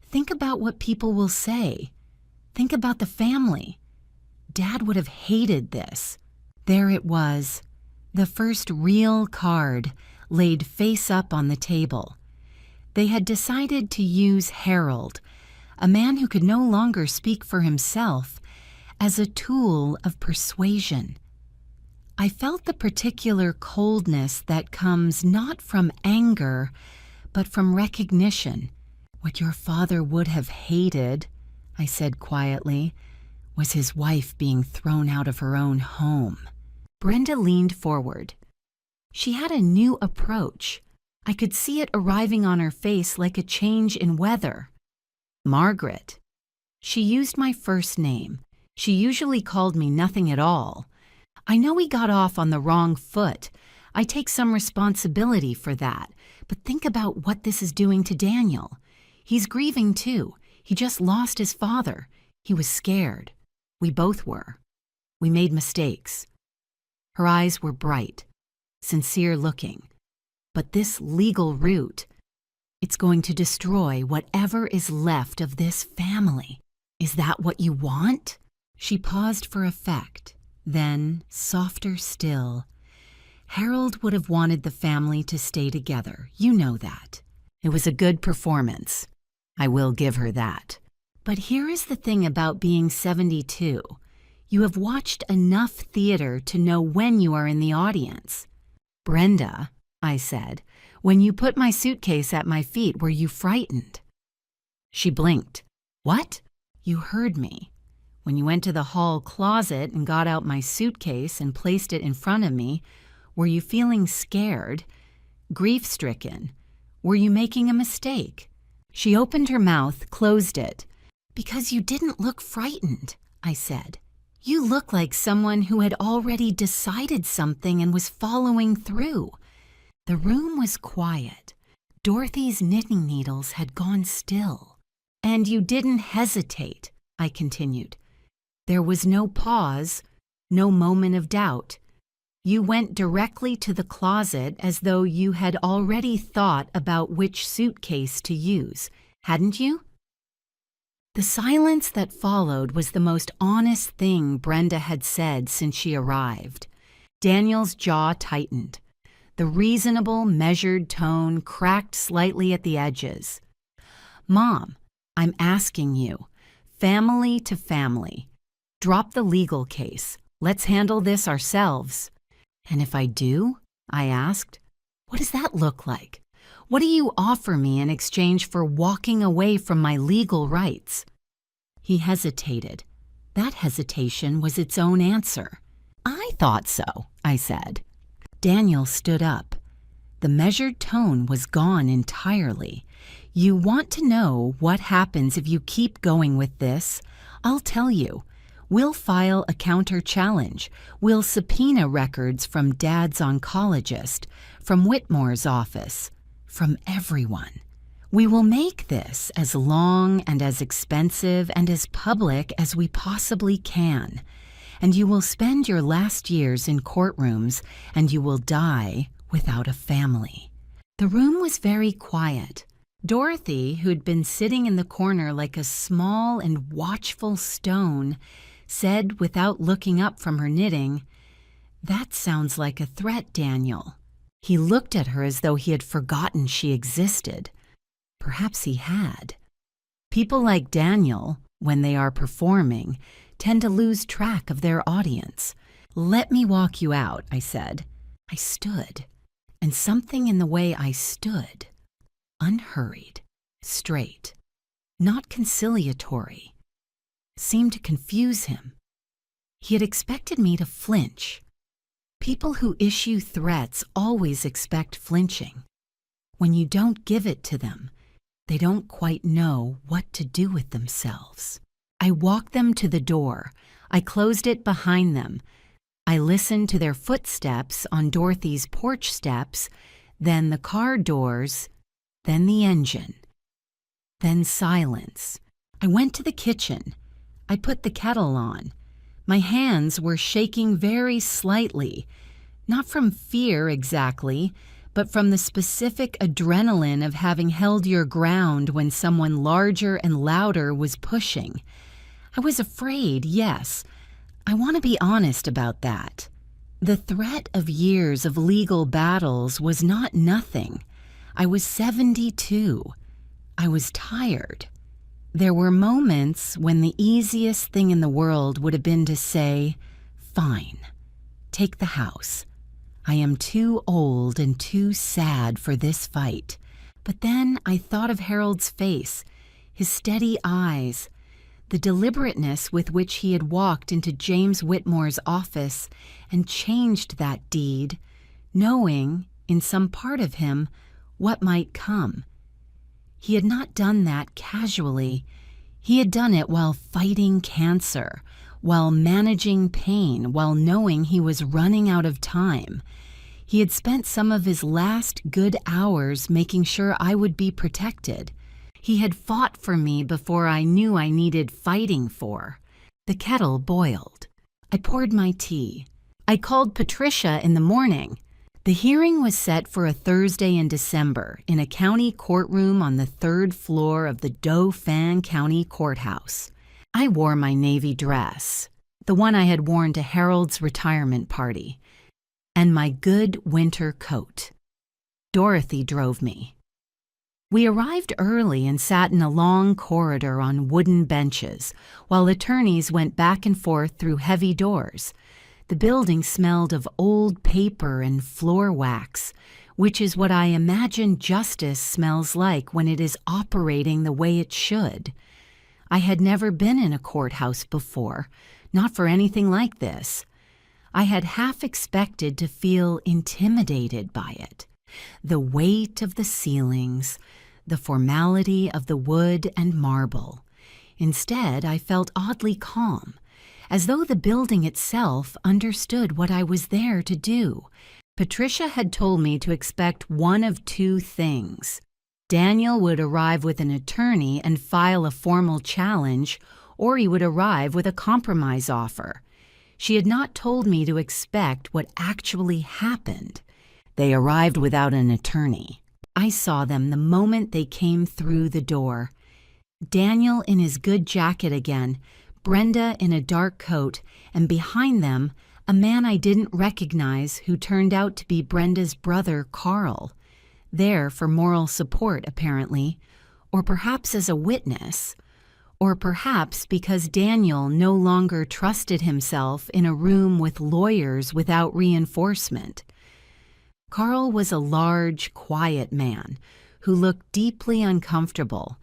[SPEAKER 1] Think about what people will say. Think about the family. Dad would have hated this. There it was, the first real card laid face up on the table. They had decided to use Harold, a man who could no longer speak for himself, as a tool of persuasion. I felt the particular coldness that comes not from anger, but from recognition. What your father would have hated, I said quietly, was his wife being thrown out of her own home. Brenda leaned forward. She had a new approach. I could see it arriving on her face like a change in weather. Margaret. She used my first name. She usually called me nothing at all. I know we got off on the wrong foot. I take some responsibility for that. But think about what this is doing to Daniel. He's grieving too. He just lost his father. He was scared. We both were. We made mistakes. Her eyes were bright, sincere looking. But this legal route, it's going to destroy whatever is left of this family. Is that what you want? She paused for effect. Then, softer still, Harold would have wanted the family to stay together. You know that. It was a good performance. I will give her that. But here is the thing about being 72. You have watched enough theater to know when you are in the audience. Brenda, I said, when you put my suitcase at my feet, were you frightened? She blinked. What? You heard me. When you went to the hall closet and got out my suitcase and placed it in front of me, were you feeling scared, grief-stricken? Were you making a mistake? She opened her mouth, closed it. Because you didn't look frightened, I said. You look like someone who had already decided something and was following through. The room was quiet. Dorothy's knitting needles had gone still. And you didn't hesitate, I continued. There was no pause, no moment of doubt. You went directly to the closet as though you had already thought about which suitcase to use, hadn't you? The silence that followed was the most honest thing Brenda had said since she arrived. Daniel's jaw tightened. The reasonable, measured tone cracked slightly at the edges. Mom, I'm asking you, family to family, drop the legal case. Let's handle this ourselves. And if I do, I asked, what does that look like? What do you offer me in exchange for walking away from my legal rights? He hesitated. That hesitation was its own answer. I thought so, I said. Daniel stood up. The measured tone was gone entirely. You want to know what happens if you keep going with this? I'll tell you. We'll file a counter-challenge. We'll subpoena records from Dad's oncologist, from Whitmore's office, from everyone. We will make this as long and as expensive and as public as we possibly can. And you will spend your last years in courtrooms, and you will die without a family. The room was very quiet. Dorothy, who'd been sitting in the corner like a small and watchful stone, said without looking up from her knitting, "That sounds like a threat, Daniel." He looked at her as though he had forgotten she existed. Perhaps he had. People like Daniel, when they are performing, tend to lose track of their audience. Let me walk you out, I said. I stood, and something in the way I stood, unhurried, straight, not conciliatory, seemed to confuse him. He had expected me to flinch. People who issue threats always expect flinching. When you don't give it to them, they don't quite know what to do with themselves. I walked them to the door. I closed it behind them. I listened to their footsteps on Dorothy's porch steps, then the car doors, then the engine, then silence. I went to the kitchen. I put the kettle on. My hands were shaking very slightly, not from fear exactly, but from the specific adrenaline of having held your ground when someone larger and louder was pushing. I was afraid, yes. I want to be honest about that. The threat of years of legal battles was not nothing. I was 72. I was tired. There were moments when the easiest thing in the world would have been to say, "Fine, take the house. I am too old and too sad for this fight." But then I thought of Harold's face, his steady eyes, the deliberateness with which he had walked into James Whitmore's office and changed that deed, knowing, in some part of him, what might come. He had not done that casually. He had done it while fighting cancer, while managing pain, while knowing he was running out of time. He had spent some of his last good hours making sure I would be protected. He had fought for me before I knew I needed fighting for. The kettle boiled. I poured my tea. I called Patricia in the morning. The hearing was set for a Thursday in December in a county courtroom on the 3rd floor of the Dauphin County Courthouse. I wore my navy dress, the one I had worn to Harold's retirement party, and my good winter coat. Dorothy drove me. We arrived early and sat in a long corridor on wooden benches while attorneys went back and forth through heavy doors. The building smelled of old paper and floor wax, which is what I imagine justice smells like when it is operating the way it should. I had never been in a courthouse before, not for anything like this. I had half expected to feel intimidated by it. The weight of the ceilings, the formality of the wood and marble. Instead, I felt oddly calm, as though the building itself understood what I was there to do. Patricia had told me to expect one of two things. Daniel would arrive with an attorney and file a formal challenge, or he would arrive with a compromise offer. She had not told me to expect what actually happened. They arrived without an attorney. I saw them the moment they came through the door. Daniel in his good jacket again, Brenda in a dark coat, and behind them, a man I didn't recognize who turned out to be Brenda's brother, Carl. There for moral support, apparently, or perhaps as a witness, or perhaps because Daniel no longer trusted himself in a room with lawyers without reinforcement. Carl was a large, quiet man who looked deeply uncomfortable,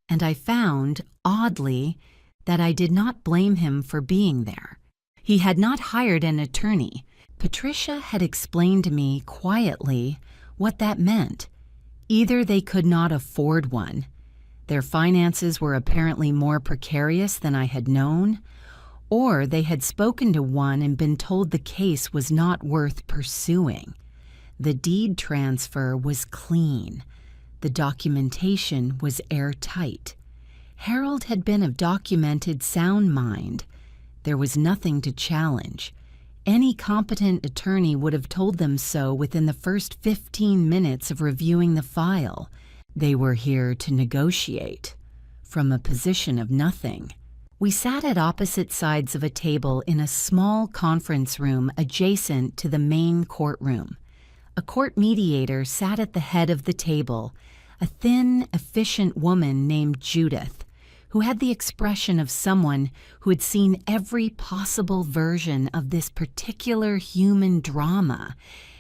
[SPEAKER 1] and I found, oddly, that I did not blame him for being there. He had not hired an attorney. Patricia had explained to me quietly what that meant. Either they could not afford one, their finances were apparently more precarious than I had known, or they had spoken to one and been told the case was not worth pursuing. The deed transfer was clean. The documentation was airtight. Harold had been of documented sound mind. There was nothing to challenge. Any competent attorney would have told them so within the first 15 minutes of reviewing the file. They were here to negotiate, from a position of nothing. We sat at opposite sides of a table in a small conference room adjacent to the main courtroom. A court mediator sat at the head of the table, a thin, efficient woman named Judith, who had the expression of someone who had seen every possible version of this particular human drama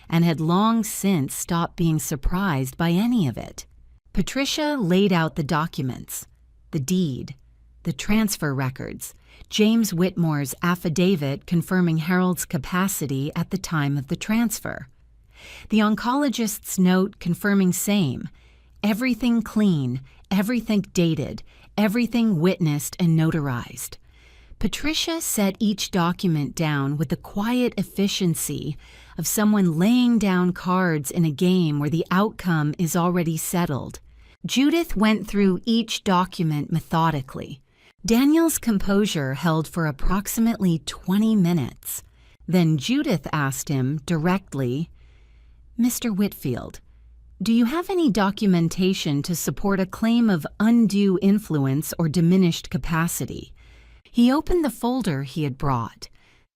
[SPEAKER 1] and had long since stopped being surprised by any of it. Patricia laid out the documents, the deed, the transfer records, James Whitmore's affidavit confirming Harold's capacity at the time of the transfer, the oncologist's note confirming same, everything clean, everything dated, everything witnessed and notarized. Patricia set each document down with the quiet efficiency of someone laying down cards in a game where the outcome is already settled. Judith went through each document methodically. Daniel's composure held for approximately 20 minutes. Then Judith asked him directly, "Mr. Whitfield, do you have any documentation to support a claim of undue influence or diminished capacity?" He opened the folder he had brought.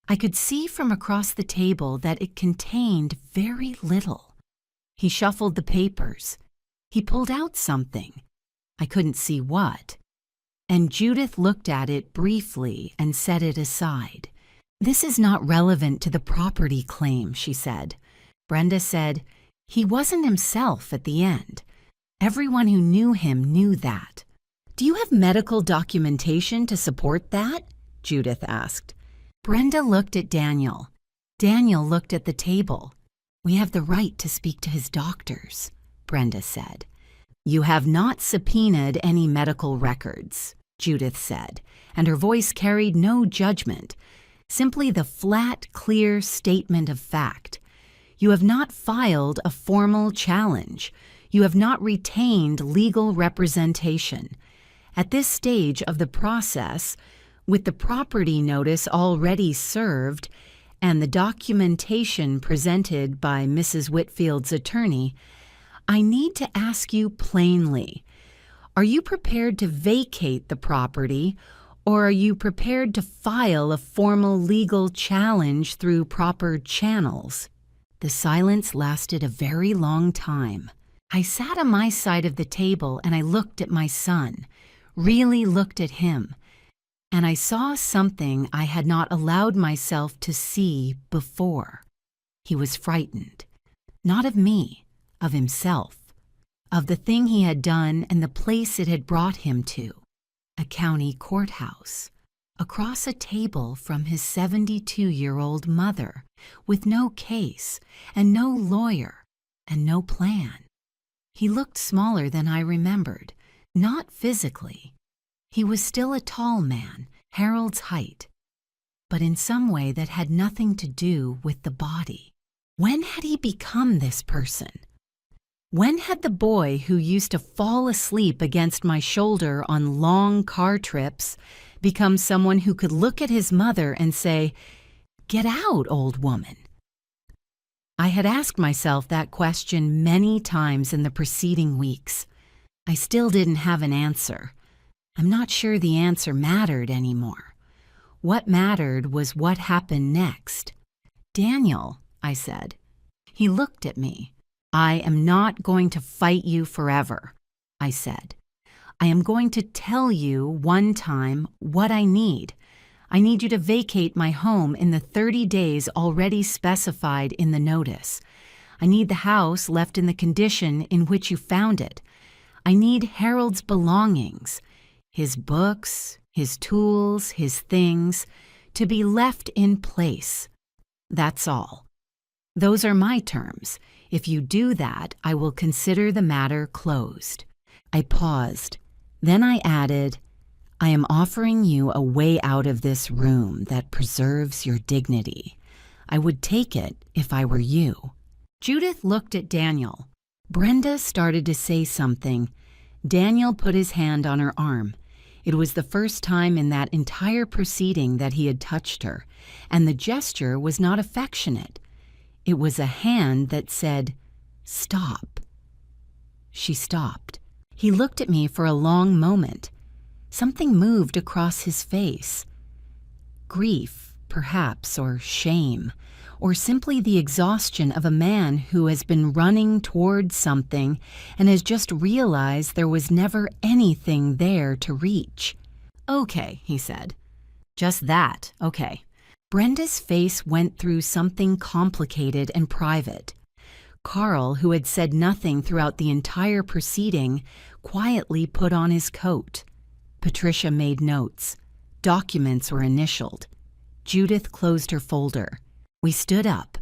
[SPEAKER 1] I could see from across the table that it contained very little. He shuffled the papers. He pulled out something. I couldn't see what. And Judith looked at it briefly and set it aside. "This is not relevant to the property claim," she said. Brenda said, "He wasn't himself at the end. Everyone who knew him knew that." "Do you have medical documentation to support that?" Judith asked. Brenda looked at Daniel. Daniel looked at the table. "We have the right to speak to his doctors," Brenda said. "You have not subpoenaed any medical records," Judith said, and her voice carried no judgment, simply the flat, clear statement of fact. "You have not filed a formal challenge. You have not retained legal representation. At this stage of the process, with the property notice already served and the documentation presented by Mrs. Whitfield's attorney, I need to ask you plainly, are you prepared to vacate the property, or are you prepared to file a formal legal challenge through proper channels?" The silence lasted a very long time. I sat on my side of the table and I looked at my son, really looked at him, and I saw something I had not allowed myself to see before. He was frightened, not of me, of himself, of the thing he had done and the place it had brought him to, a county courthouse, across a table from his 72-year-old mother, with no case and no lawyer and no plan. He looked smaller than I remembered, not physically. He was still a tall man, Harold's height, but in some way that had nothing to do with the body. When had he become this person? When had the boy who used to fall asleep against my shoulder on long car trips become someone who could look at his mother and say, "Get out, old woman"? I had asked myself that question many times in the preceding weeks. I still didn't have an answer. I'm not sure the answer mattered anymore. What mattered was what happened next. "Daniel," I said. He looked at me. "I am not going to fight you forever," I said. "I am going to tell you one time what I need. I need you to vacate my home in the 30 days already specified in the notice. I need the house left in the condition in which you found it. I need Harold's belongings, his books, his tools, his things, to be left in place. That's all. Those are my terms. If you do that, I will consider the matter closed." I paused. Then I added, "I am offering you a way out of this room that preserves your dignity. I would take it if I were you." Judith looked at Daniel. Brenda started to say something. Daniel put his hand on her arm. It was the first time in that entire proceeding that he had touched her, and the gesture was not affectionate. It was a hand that said, "Stop." She stopped. He looked at me for a long moment. Something moved across his face. Grief, perhaps, or shame, or simply the exhaustion of a man who has been running towards something and has just realized there was never anything there to reach. "Okay," he said. "Just that, okay." Brenda's face went through something complicated and private. Carl, who had said nothing throughout the entire proceeding, quietly put on his coat. Patricia made notes. Documents were initialed. Judith closed her folder. We stood up.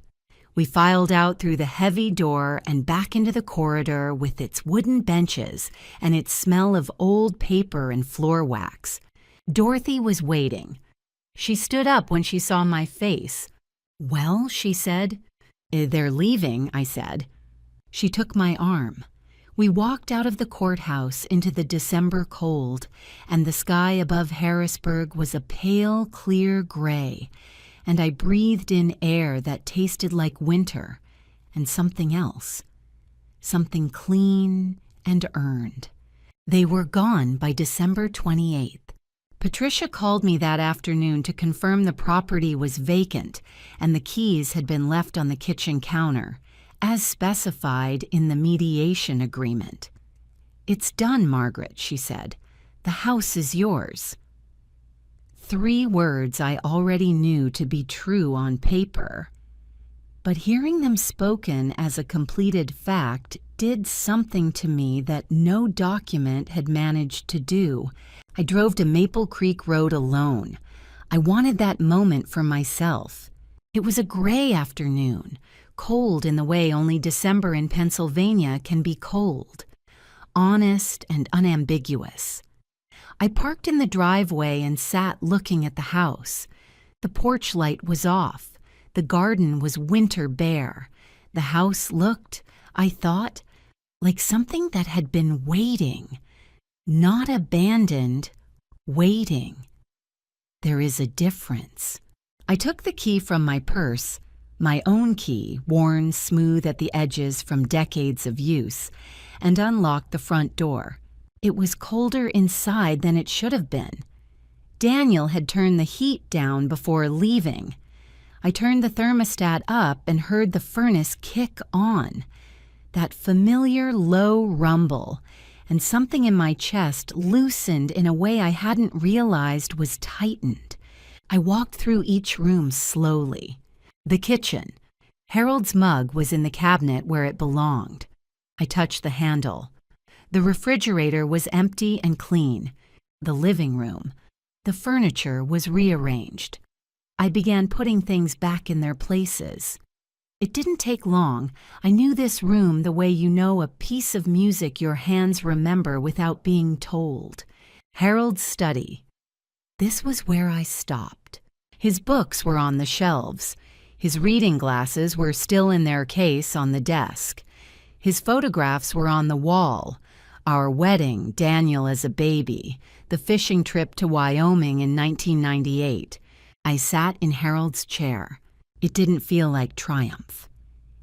[SPEAKER 1] We filed out through the heavy door and back into the corridor with its wooden benches and its smell of old paper and floor wax. Dorothy was waiting. She stood up when she saw my face. "Well," she said. "They're leaving," I said. She took my arm. We walked out of the courthouse into the December cold, and the sky above Harrisburg was a pale, clear gray, and I breathed in air that tasted like winter and something else, something clean and earned. They were gone by December 28th. Patricia called me that afternoon to confirm the property was vacant and the keys had been left on the kitchen counter, as specified in the mediation agreement. "It's done, Margaret," she said. "The house is yours." 3 words I already knew to be true on paper, but hearing them spoken as a completed fact did something to me that no document had managed to do. I drove to Maple Creek Road alone. I wanted that moment for myself. It was a gray afternoon, cold in the way only December in Pennsylvania can be cold, honest and unambiguous. I parked in the driveway and sat looking at the house. The porch light was off. The garden was winter bare. The house looked, I thought, like something that had been waiting, not abandoned, waiting. There is a difference. I took the key from my purse, my own key, worn smooth at the edges from decades of use, and unlocked the front door. It was colder inside than it should have been. Daniel had turned the heat down before leaving. I turned the thermostat up and heard the furnace kick on. That familiar low rumble, and something in my chest loosened in a way I hadn't realized was tightened. I walked through each room slowly. The kitchen. Harold's mug was in the cabinet where it belonged. I touched the handle. The refrigerator was empty and clean. The living room. The furniture was rearranged. I began putting things back in their places. It didn't take long. I knew this room the way you know a piece of music your hands remember without being told. Harold's study. This was where I stopped. His books were on the shelves. His reading glasses were still in their case on the desk. His photographs were on the wall. Our wedding, Daniel as a baby, the fishing trip to Wyoming in 1998. I sat in Harold's chair. It didn't feel like triumph.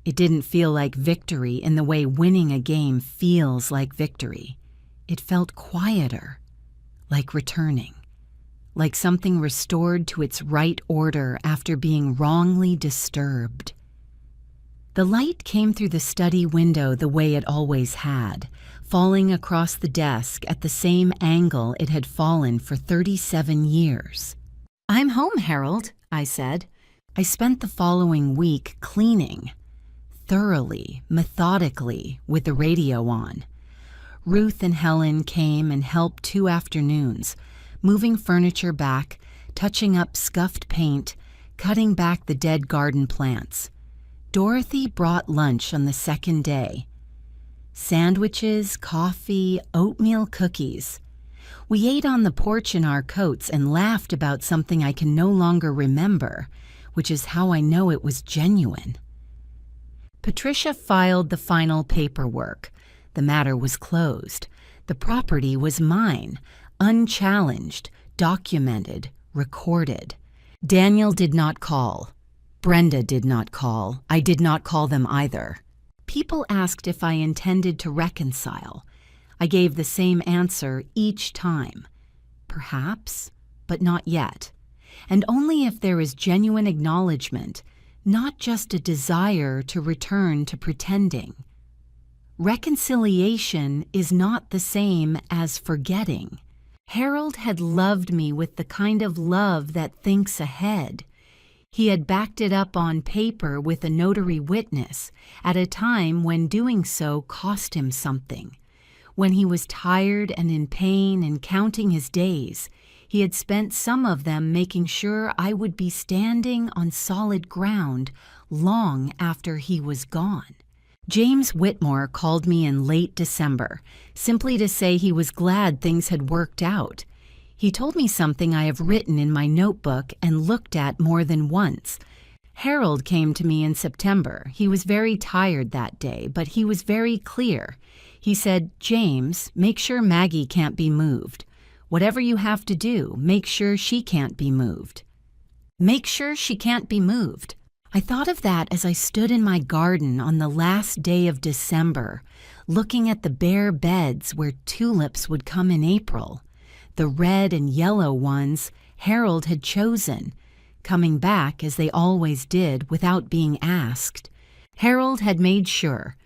[SPEAKER 1] It didn't feel like victory in the way winning a game feels like victory. It felt quieter, like returning, like something restored to its right order after being wrongly disturbed. The light came through the study window the way it always had, falling across the desk at the same angle it had fallen for 37 years. "I'm home, Harold," I said. I spent the following week cleaning, thoroughly, methodically, with the radio on. Ruth and Helen came and helped 2 afternoons, moving furniture back, touching up scuffed paint, cutting back the dead garden plants. Dorothy brought lunch on the second day. Sandwiches, coffee, oatmeal cookies. We ate on the porch in our coats and laughed about something I can no longer remember, which is how I know it was genuine. Patricia filed the final paperwork. The matter was closed. The property was mine, unchallenged, documented, recorded. Daniel did not call. Brenda did not call. I did not call them either. People asked if I intended to reconcile. I gave the same answer each time. Perhaps, but not yet. And only if there is genuine acknowledgement, not just a desire to return to pretending. Reconciliation is not the same as forgetting. Harold had loved me with the kind of love that thinks ahead. He had backed it up on paper with a notary witness at a time when doing so cost him something. When he was tired and in pain and counting his days, he had spent some of them making sure I would be standing on solid ground long after he was gone. James Whitmore called me in late December, simply to say he was glad things had worked out. He told me something I have written in my notebook and looked at more than once. Harold came to me in September. He was very tired that day, but he was very clear. He said, "James, make sure Maggie can't be moved. Whatever you have to do, make sure she can't be moved." Make sure she can't be moved. I thought of that as I stood in my garden on the last day of December, looking at the bare beds where tulips would come in April. The red and yellow ones Harold had chosen, coming back as they always did without being asked. Harold had made sure,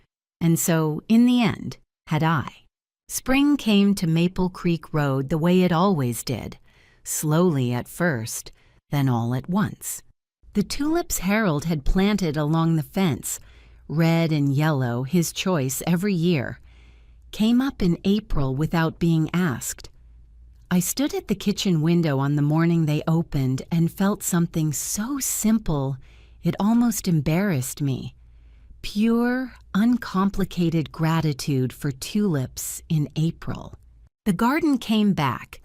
[SPEAKER 1] and so, in the end, had I. Spring came to Maple Creek Road the way it always did, slowly at first, then all at once. The tulips Harold had planted along the fence, red and yellow, his choice every year, came up in April without being asked. I stood at the kitchen window on the morning they opened and felt something so simple it almost embarrassed me. Pure, uncomplicated gratitude for tulips in April. The garden came back.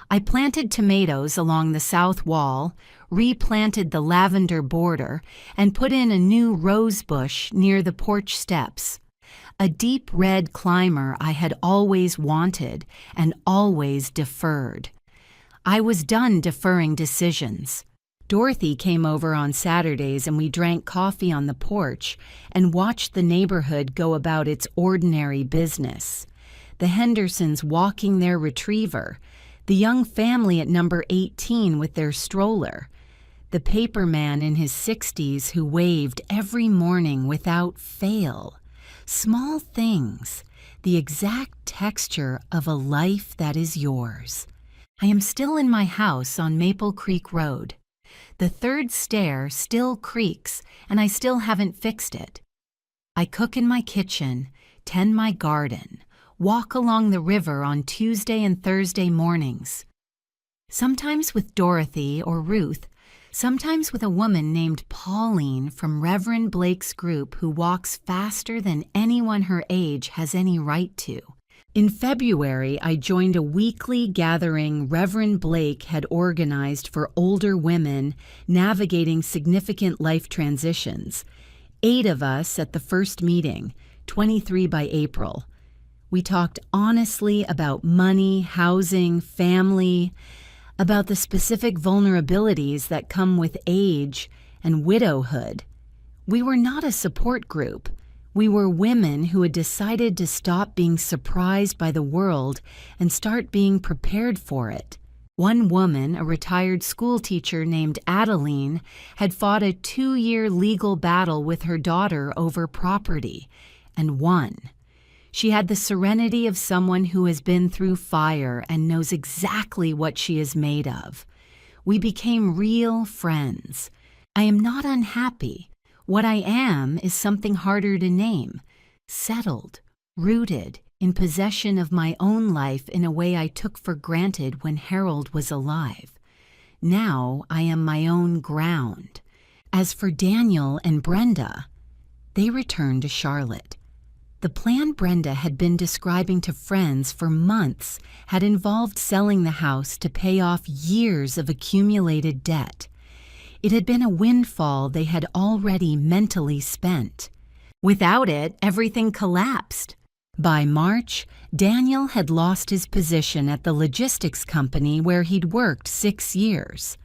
[SPEAKER 1] I planted tomatoes along the south wall, replanted the lavender border, and put in a new rose bush near the porch steps. A deep red climber I had always wanted and always deferred. I was done deferring decisions. Dorothy came over on Saturdays and we drank coffee on the porch and watched the neighborhood go about its ordinary business. The Hendersons walking their retriever, the young family at number 18 with their stroller, the paper man in his 60s who waved every morning without fail. Small things, the exact texture of a life that is yours. I am still in my house on Maple Creek Road. The third stair still creaks, and I still haven't fixed it. I cook in my kitchen, tend my garden, walk along the river on Tuesday and Thursday mornings. Sometimes with Dorothy or Ruth, sometimes with a woman named Pauline from Reverend Blake's group who walks faster than anyone her age has any right to. In February, I joined a weekly gathering Reverend Blake had organized for older women navigating significant life transitions. 8 of us at the first meeting, 23 by April. We talked honestly about money, housing, family, about the specific vulnerabilities that come with age and widowhood. We were not a support group. We were women who had decided to stop being surprised by the world and start being prepared for it. One woman, a retired school teacher named Adeline, had fought a 2-year legal battle with her daughter over property and won. She had the serenity of someone who has been through fire and knows exactly what she is made of. We became real friends. I am not unhappy. What I am is something harder to name. Settled, rooted, in possession of my own life in a way I took for granted when Harold was alive. Now I am my own ground. As for Daniel and Brenda, they returned to Charlotte. The plan Brenda had been describing to friends for months had involved selling the house to pay off years of accumulated debt. It had been a windfall they had already mentally spent. Without it, everything collapsed. By March, Daniel had lost his position at the logistics company where he'd worked 6 years.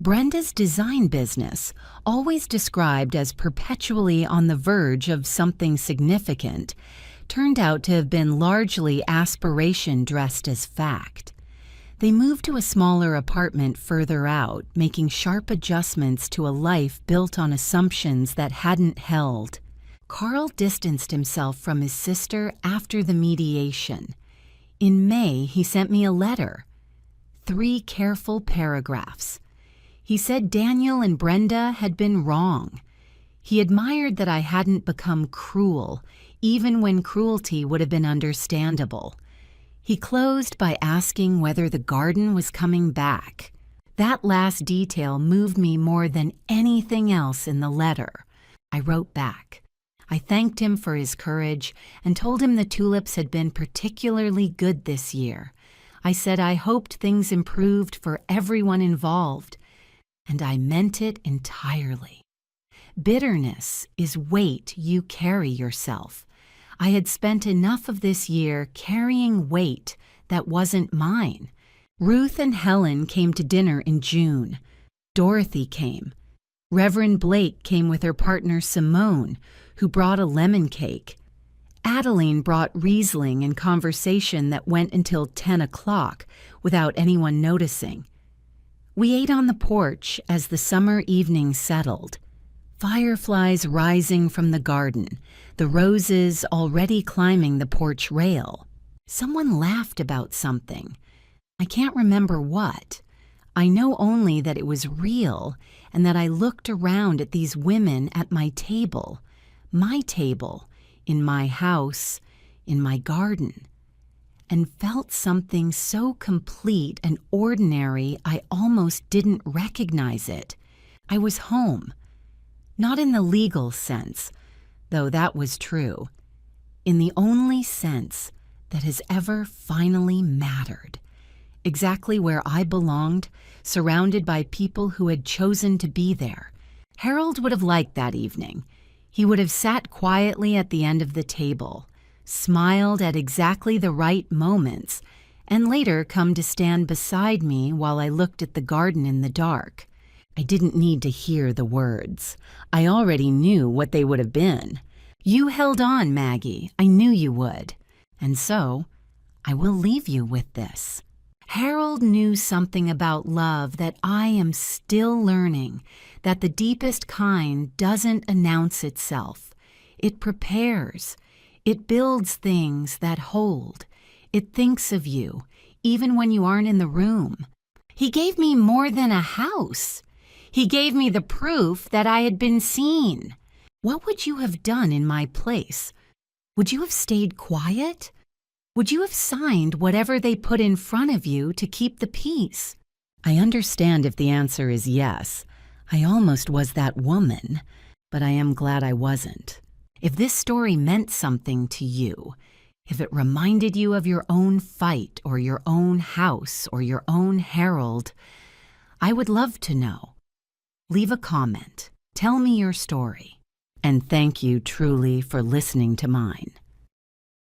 [SPEAKER 1] Brenda's design business, always described as perpetually on the verge of something significant, turned out to have been largely aspiration dressed as fact. They moved to a smaller apartment further out, making sharp adjustments to a life built on assumptions that hadn't held. Carl distanced himself from his sister after the mediation. In May, he sent me a letter. 3 careful paragraphs. He said Daniel and Brenda had been wrong. He admired that I hadn't become cruel, even when cruelty would have been understandable. He closed by asking whether the garden was coming back. That last detail moved me more than anything else in the letter. I wrote back. I thanked him for his courage and told him the tulips had been particularly good this year. I said I hoped things improved for everyone involved, and I meant it entirely. Bitterness is weight you carry yourself. I had spent enough of this year carrying weight that wasn't mine. Ruth and Helen came to dinner in June. Dorothy came. Reverend Blake came with her partner Simone, who brought a lemon cake. Adeline brought Riesling and conversation that went until 10 o'clock without anyone noticing. We ate on the porch as the summer evening settled. Fireflies rising from the garden, the roses already climbing the porch rail. Someone laughed about something. I can't remember what. I know only that it was real and that I looked around at these women at my table, in my house, in my garden, and felt something so complete and ordinary I almost didn't recognize it. I was home. Not in the legal sense, though that was true. In the only sense that has ever finally mattered. Exactly where I belonged, surrounded by people who had chosen to be there. Harold would have liked that evening. He would have sat quietly at the end of the table, smiled at exactly the right moments, and later come to stand beside me while I looked at the garden in the dark. I didn't need to hear the words. I already knew what they would have been. You held on, Maggie. I knew you would. And so, I will leave you with this. Harold knew something about love that I am still learning, that the deepest kind doesn't announce itself. It prepares. It builds things that hold. It thinks of you, even when you aren't in the room. He gave me more than a house. He gave me the proof that I had been seen. What would you have done in my place? Would you have stayed quiet? Would you have signed whatever they put in front of you to keep the peace? I understand if the answer is yes. I almost was that woman, but I am glad I wasn't. If this story meant something to you, if it reminded you of your own fight or your own house or your own Harold, I would love to know. Leave a comment. Tell me your story. And thank you truly for listening to mine.